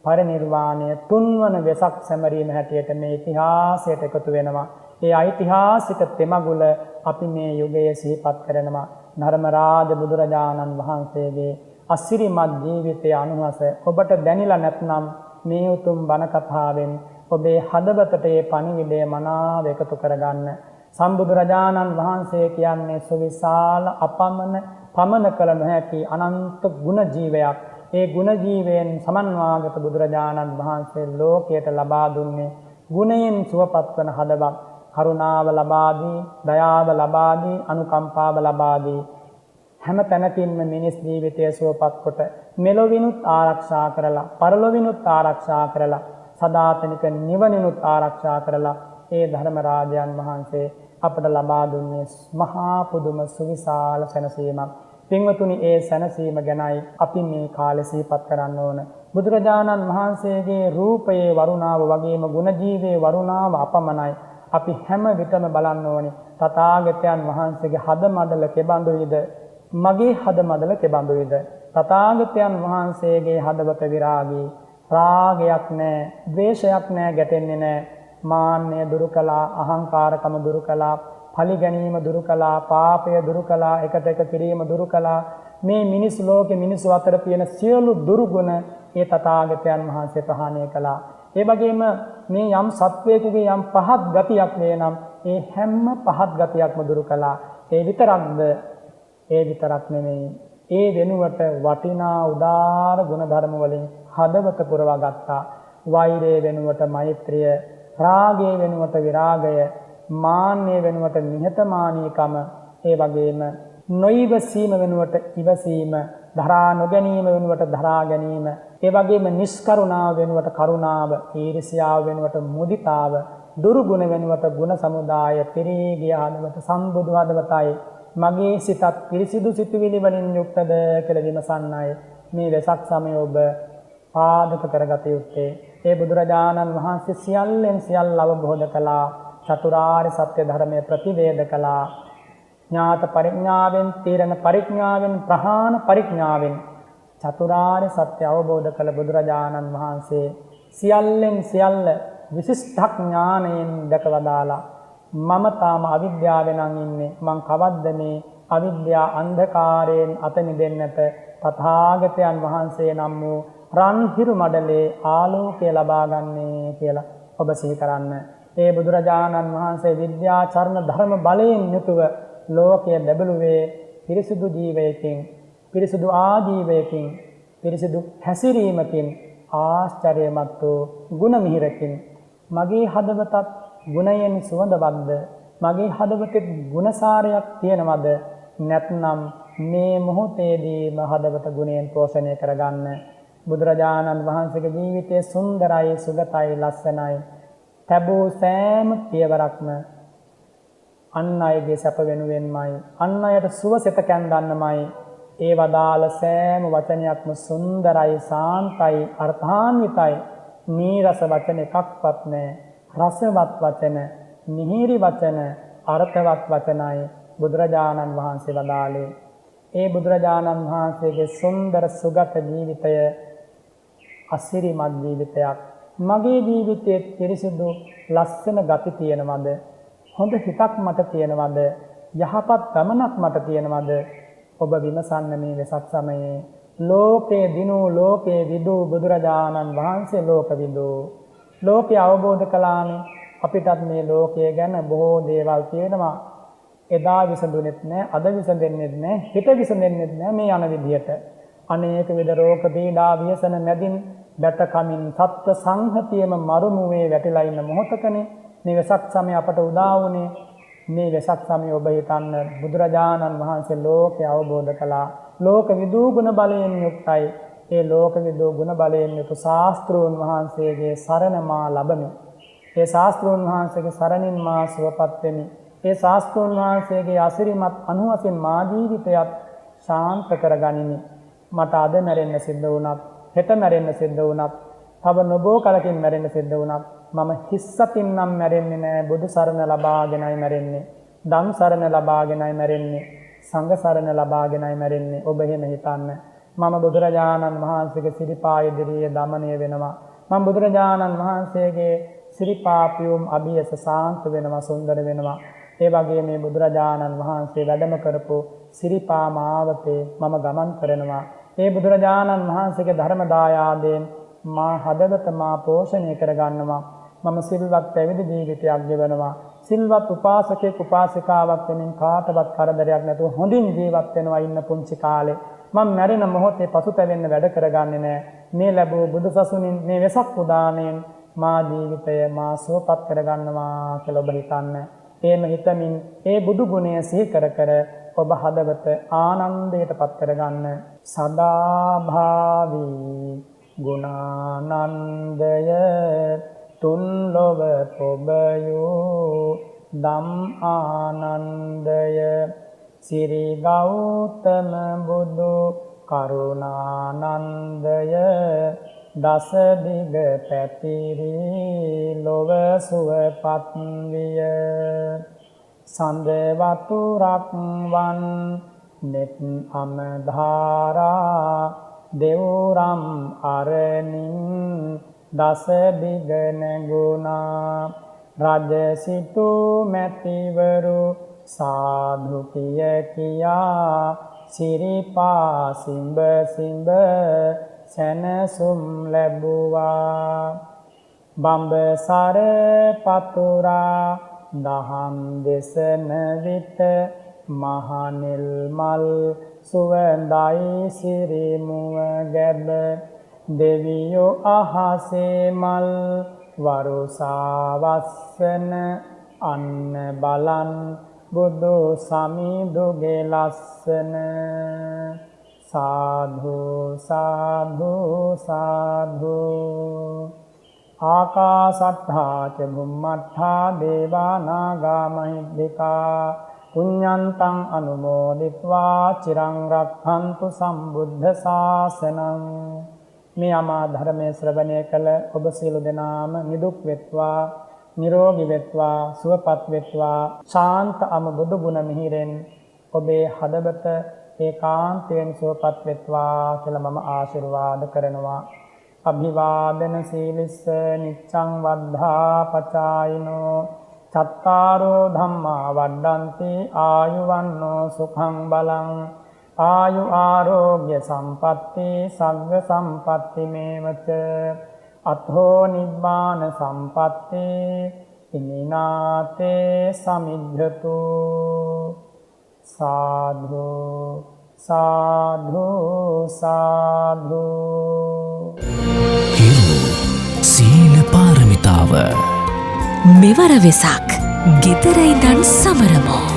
පරිනිර්වාණය තුන්වන වෙසක් සැමරීම හැටියට මේ ඉතිහාසයට එකතු වෙනවා. ඒ ඓතිහාසික තෙමගුල අපි මේ යුගයේ සිහිපත් කරනවා. ධර්මරාජ බුදුරජාණන් වහන්සේගේ අසිරිමත් ජීවිතය අනුහස ඔබට දැනිලා නැත්නම් මේ උතුම් බණ කතාවෙන් ඔබේ හදවතට ඒ පණිවිඩය මනාව එකතු කරගන්න. සම්බුදුරජාණන් වහන්සේ කියන්නේ සුවිශාල පමන කළ නොහැකි අනන්ත ගුණ ජීවයක්. ඒ ගුණ ජීවයෙන් සමන්වාගත බුදුරජාණන් වහන්සේ ලෝකයට ලබා දුන්නේ ගුණයෙන් සුවපත් වන හදවත්. කරුණාව ලබා දී, දයාව ලබා දී, අනුකම්පාව ලබා දී හැම තැනකින්ම මිනිස් ජීවිතය සුවපත් කොට මෙලොවිනුත් ආරක්ෂා කරලා, පරලොවිනුත් ආරක්ෂා කරලා, සදාතනික නිවනිනුත් ආරක්ෂා කරලා ඒ ධර්මරාජයන් වහන්සේ අපට ලබා දුන්නේ මහා පුදුම සුවිශාල සැනසීමක්. පින්වතුනි, ඒ සැනසීම ගැනයි අපි මේ කාලේ සිහිපත් කරන්න ඕන. බුදුරජාණන් වහන්සේගේ රූපයේ වරුණාව වගේම ගුණ ජීවයේ වරුණාව අපමණයි. අපි හැම විටම බලන්න ඕනේ තථාගතයන් වහන්සේගේ හදමඩල කෙබඳුයිද, මගේ හදමඩල කෙබඳුයිද. තථාගතයන් වහන්සේගේ හදවත විරාගී, රාගයක් නැහැ, ද්වේෂයක් නැහැ, ගැටෙන්නේ නැහැ. මාන්නය දුරු කළා, අහංකාරකම දුරු කළා, පලි ගැනීම දුරු කළා, පාපය දුරු කළා, එකට එක කිරීම දුරු කළා. මේ මිනිස් ලෝකේ මිනිස්සු අතර තියෙන සියලු දුරුගුණ ඒ තථාගතයන් වහන්සේ ප්‍රහාණය කළා. ඒ වගේම මේ යම් සත්වයකගේ යම් පහත් ගතියක් වේ නම් ඒ හැම පහත් ගතියක්ම දුරු කළා. ඒ විතරක්ද? ඒ විතරක් නෙමෙයි. ඒ වෙනුවට වටිනා උදාර ගුණ ධර්ම වලින් හදවත පුරවා ගත්තා. වෛරය වෙනුවට මෛත්‍රිය, රාගය වෙනුවට විරාගය, මාන්නය වෙනුවට නිහතමානීකම, ඒ වගේම නොයිවසීම වෙනුවට ඉවසීම, දරා නොගැනීම වෙනුවට දරා ගැනීම, ඒ වගේම නිෂ්කරුණාව වෙනුවට කරුණාව, ඊර්ෂ්‍යාව වෙනුවට මුදිතාව, දුරුගුණ වෙනුවට ගුණ සමුදාය, පිරිගිය හදවත සම්බුදු හදවතයි. මගේ සිතත් පිරිසිදු සිතුවිලි වලින් යුක්තද කියලා විමසන්නයි මේ වෙසක් සමය ඔබ පාදක කරගත යුත්තේ. ඒ බුදුරජාණන් වහන්සේ සියල්ලෙන් සියල්ල අවබෝධ කළා. චතුරාර්ය සත්‍ය ධර්මය ප්‍රතිවේද කළා. ඥාත පරිඥාවෙන්, තීරණ පරිඥාවෙන්, ප්‍රහාණ පරිඥාවෙන් චතුරාර්ය සත්‍ය අවබෝධ කළ බුදුරජාණන් වහන්සේ සියල්ලෙන් සියල්ල විශිෂ්ට ඥානයෙන් දැකවදාලා මම තාම අවිද්‍යාවෙන් ඉන්නේ, මං කවද්ද මේ අවිද්‍යා අන්ධකාරයෙන් අත මිදෙන්නට තථාගතයන් වහන්සේ නම් වූ රන් හිරු මඩලේ ආලෝකය ලබා ගන්නේ කියලා ඔබ සිහි කරන්න. ඒ බුදුරජාණන් වහන්සේ විද්‍යාචරණ ධර්ම බලයෙන් යුතුව ලෝකයේ බැබළුවේ පිරිසිදු ජීවයකින්, පිරිසිදු ආජීවයකින්, පිරිසිදු හැසිරීමකින්, ආශ්චර්යමත් වූ ගුණ මිහිරකින්. මගේ හදවතත් ගුණයෙන් සුවඳවත්ද? මගේ හදවතේ ගුණසාරයක් තියෙනවද? නැත්නම් මේ මොහොතේදීම හදවත ගුණයෙන් පෝෂණය කරගන්න. බුදුරජාණන් වහන්සේගේ ජීවිතය සුන්දරයි, සුගතයි, ලස්සනයි. තැබූ සෑම පියවරක්ම අන් අයගේ සැප වෙනුවෙන්මයි, අන් අයට සුවසෙත කැන්දන්නමයි. ඒ වදාළ සෑම වචනයක්ම සුන්දරයි, සාන්තයි, අර්ථාන්විතයි. නීරස වචන එකක්වත් නැහැ. රසවත් වචන, මිහිරි වචන, අර්ථවත් වචනයි බුදුරජාණන් වහන්සේ වදාළේ. ඒ බුදුරජාණන් වහන්සේගේ සුන්දර සුගත ජීවිතය අසිරිමත් ජීවිතයක්. මගේ ජීවිතයේ පිරිසිදු ලස්සන ගති තියෙනවද? හොඳ හිතක් මට තියෙනවද? යහපත් ගමනක් මට තියෙනවද? ඔබ විමසන්න මේ වෙසක් සමයේ. ලෝකේ දිනූ, ලෝකේ විදූ බුදුරජාණන් වහන්සේ ලෝක විදූ. ලෝකය අවබෝධ කළානේ. අපිටත් මේ ලෝකය ගැන බොහෝ දේවල් තියෙනවා. එදා විසඳුනෙත් නැහැ, අද විසඳෙන්නෙත් නැහැ, හෙට විසඳෙන්නෙත් නැහැ මේ යන විදියට. අනේක විද රෝග පීඩා ව්‍යසන මැදින් බැට කමින් සත්ව සංහතියම මරුමුවේ වැටිලා ඉන්න මොහොතකනේ මේ වෙසක් සමය අපට උදා වුණේ. මේ වෙසක් සමය ඔබ හිතන්න බුදුරජාණන් වහන්සේ ලෝකය අවබෝධ කළා. ලෝක විදූ ගුණ බලයෙන් යුක්තයි. ඒ ලෝක විදූ ගුණ බලයෙන් යුතු ශාස්ත්‍රූන් වහන්සේගේ සරණ මා ලබමි. ඒ ශාස්ත්‍රූන් වහන්සේගේ සරණින් මා සුවපත් වෙමි. ඒ ශාස්ත්‍රූන් වහන්සේගේ අසිරිමත් අනුවසින් මා ජීවිතයත් ශාන්ත කරගනිමි. මට අද මැරෙන්න සිද්ධ වුණත්, හෙට මැරෙන්න සිද්ධ වුණත්, තව නොබෝ කලකින් මැරෙන්න සිද්ධ වුණත් මම හිස්සතින් නම් මැරෙන්නේ නැහැ. බුදු සරණ ලබාගෙනයි මැරෙන්නේ. ධම් සරණ ලබාගෙනයි මැරෙන්නේ. සංඝ සරණ ලබාගෙනයි මැරෙන්නේ. ඔබ එහෙම හිතන්න. මම බුදුරජාණන් වහන්සේගේ සිරිපා ඉදිරියේ දමනය වෙනවා. මම බුදුරජාණන් වහන්සේගේ සිරිපා පියුම් අභියස සාන්ත වෙනවා, සුන්දර වෙනවා. ඒ වගේ මේ බුදුරජාණන් වහන්සේ වැඩම කරපු සිරිපා මාවතේ මම ගමන් කරනවා. ඒ බුදුරජාණන් වහන්සේගේ ධර්ම දායාදයෙන් මා හදවත මා පෝෂණය කරගන්නවා. මම සිල්වත් පැවිදි ජීවිතයක් ගෙවනවා. සිල්වත් උපාසකෙක් උපාසිකාවක් වෙමින් කාටවත් කරදරයක් නැතුව හොඳින් ජීවත් වෙනවා ඉන්න පුංචි කාලේ. මම මැරෙන මොහොතේ පසුතැවෙන්න වැඩ කරගන්නේ නැහැ. මේ ලැබූ බුදුසසුනින් මේ වෙසක් උදානයෙන් මා ජීවිතය මා සුවපත් කරගන්නවා කියලා ඔබ හිතන්න. එහෙම හිතමින් ඒ බුදු ගුණය සිහි කර කර ඔබ හදවත ආනන්දයට පත් කරගන්න. සදා භාවී ගුණානන්දය තුන් ලොව පොබයෝ ධම් ආනන්දය සිරි ගෞතම බුදු කරුණානන්දය දස දිග පැතිරි ලොව සුවපත් විය. සඳ වතුරක් වන් නෙත් අමධාරා දෙවුරම් අරණින් දස දිග නැගුණා. රජ සිටු මැතිවරු සාධු කිය කියා සිරිපා සිඹ සිඹ සැනසුම් ලැබුවා. බඹසර පතුරා දහම් දෙසන විට මහනෙල් මල් සුවඳයි සිරිමුව ගැබ. දෙවියෝ අහසේ මල් වරුසාවස්සන අන්න බලන් බුදු සමිඳුගේ ලස්සන. සාධු සාධු සාධු. ආකාසට්ඨා ච බුම්මට්ඨා දේවා නාග මහිද්దికා පුඤ්ඤන්තං අනුමෝදිත්වා චිරං රක්ඛන්තු සම්බුද්ධ ශාසනං. මේ අමා ධර්මයේ ශ්‍රවණය කළ ඔබ සියලු දෙනාම නිදුක් වෙත්වා, නිරෝගී වෙත්වා, සුවපත් වෙත්වා. ශාන්ත අම බුදු ගුණ මිහිරෙන් ඔබේ හදවත ඒකාන්තයෙන් සුවපත් වෙත්වා කියලා මම ආශිර්වාද කරනවා. අභිවාදන සීලිස්ස නිච්ඡං වද්ධා පචායිනෝ චත්තාරෝ ධම්මා වඩ්ඩන්ති ආයුවන්නෝ සුඛං බලං. ආයු ආරෝග්‍ය සම්පatti සග්ග සම්පatti මේවච අතෝ නිබ්බාන සම්පatti ඉමිනාතේ සමිද්ධතු. සාධු සාධු සාධු. හිරු සීල පාරමිතාව මෙවර වෙසක් ගෙදර ඉඳන් සමරමු.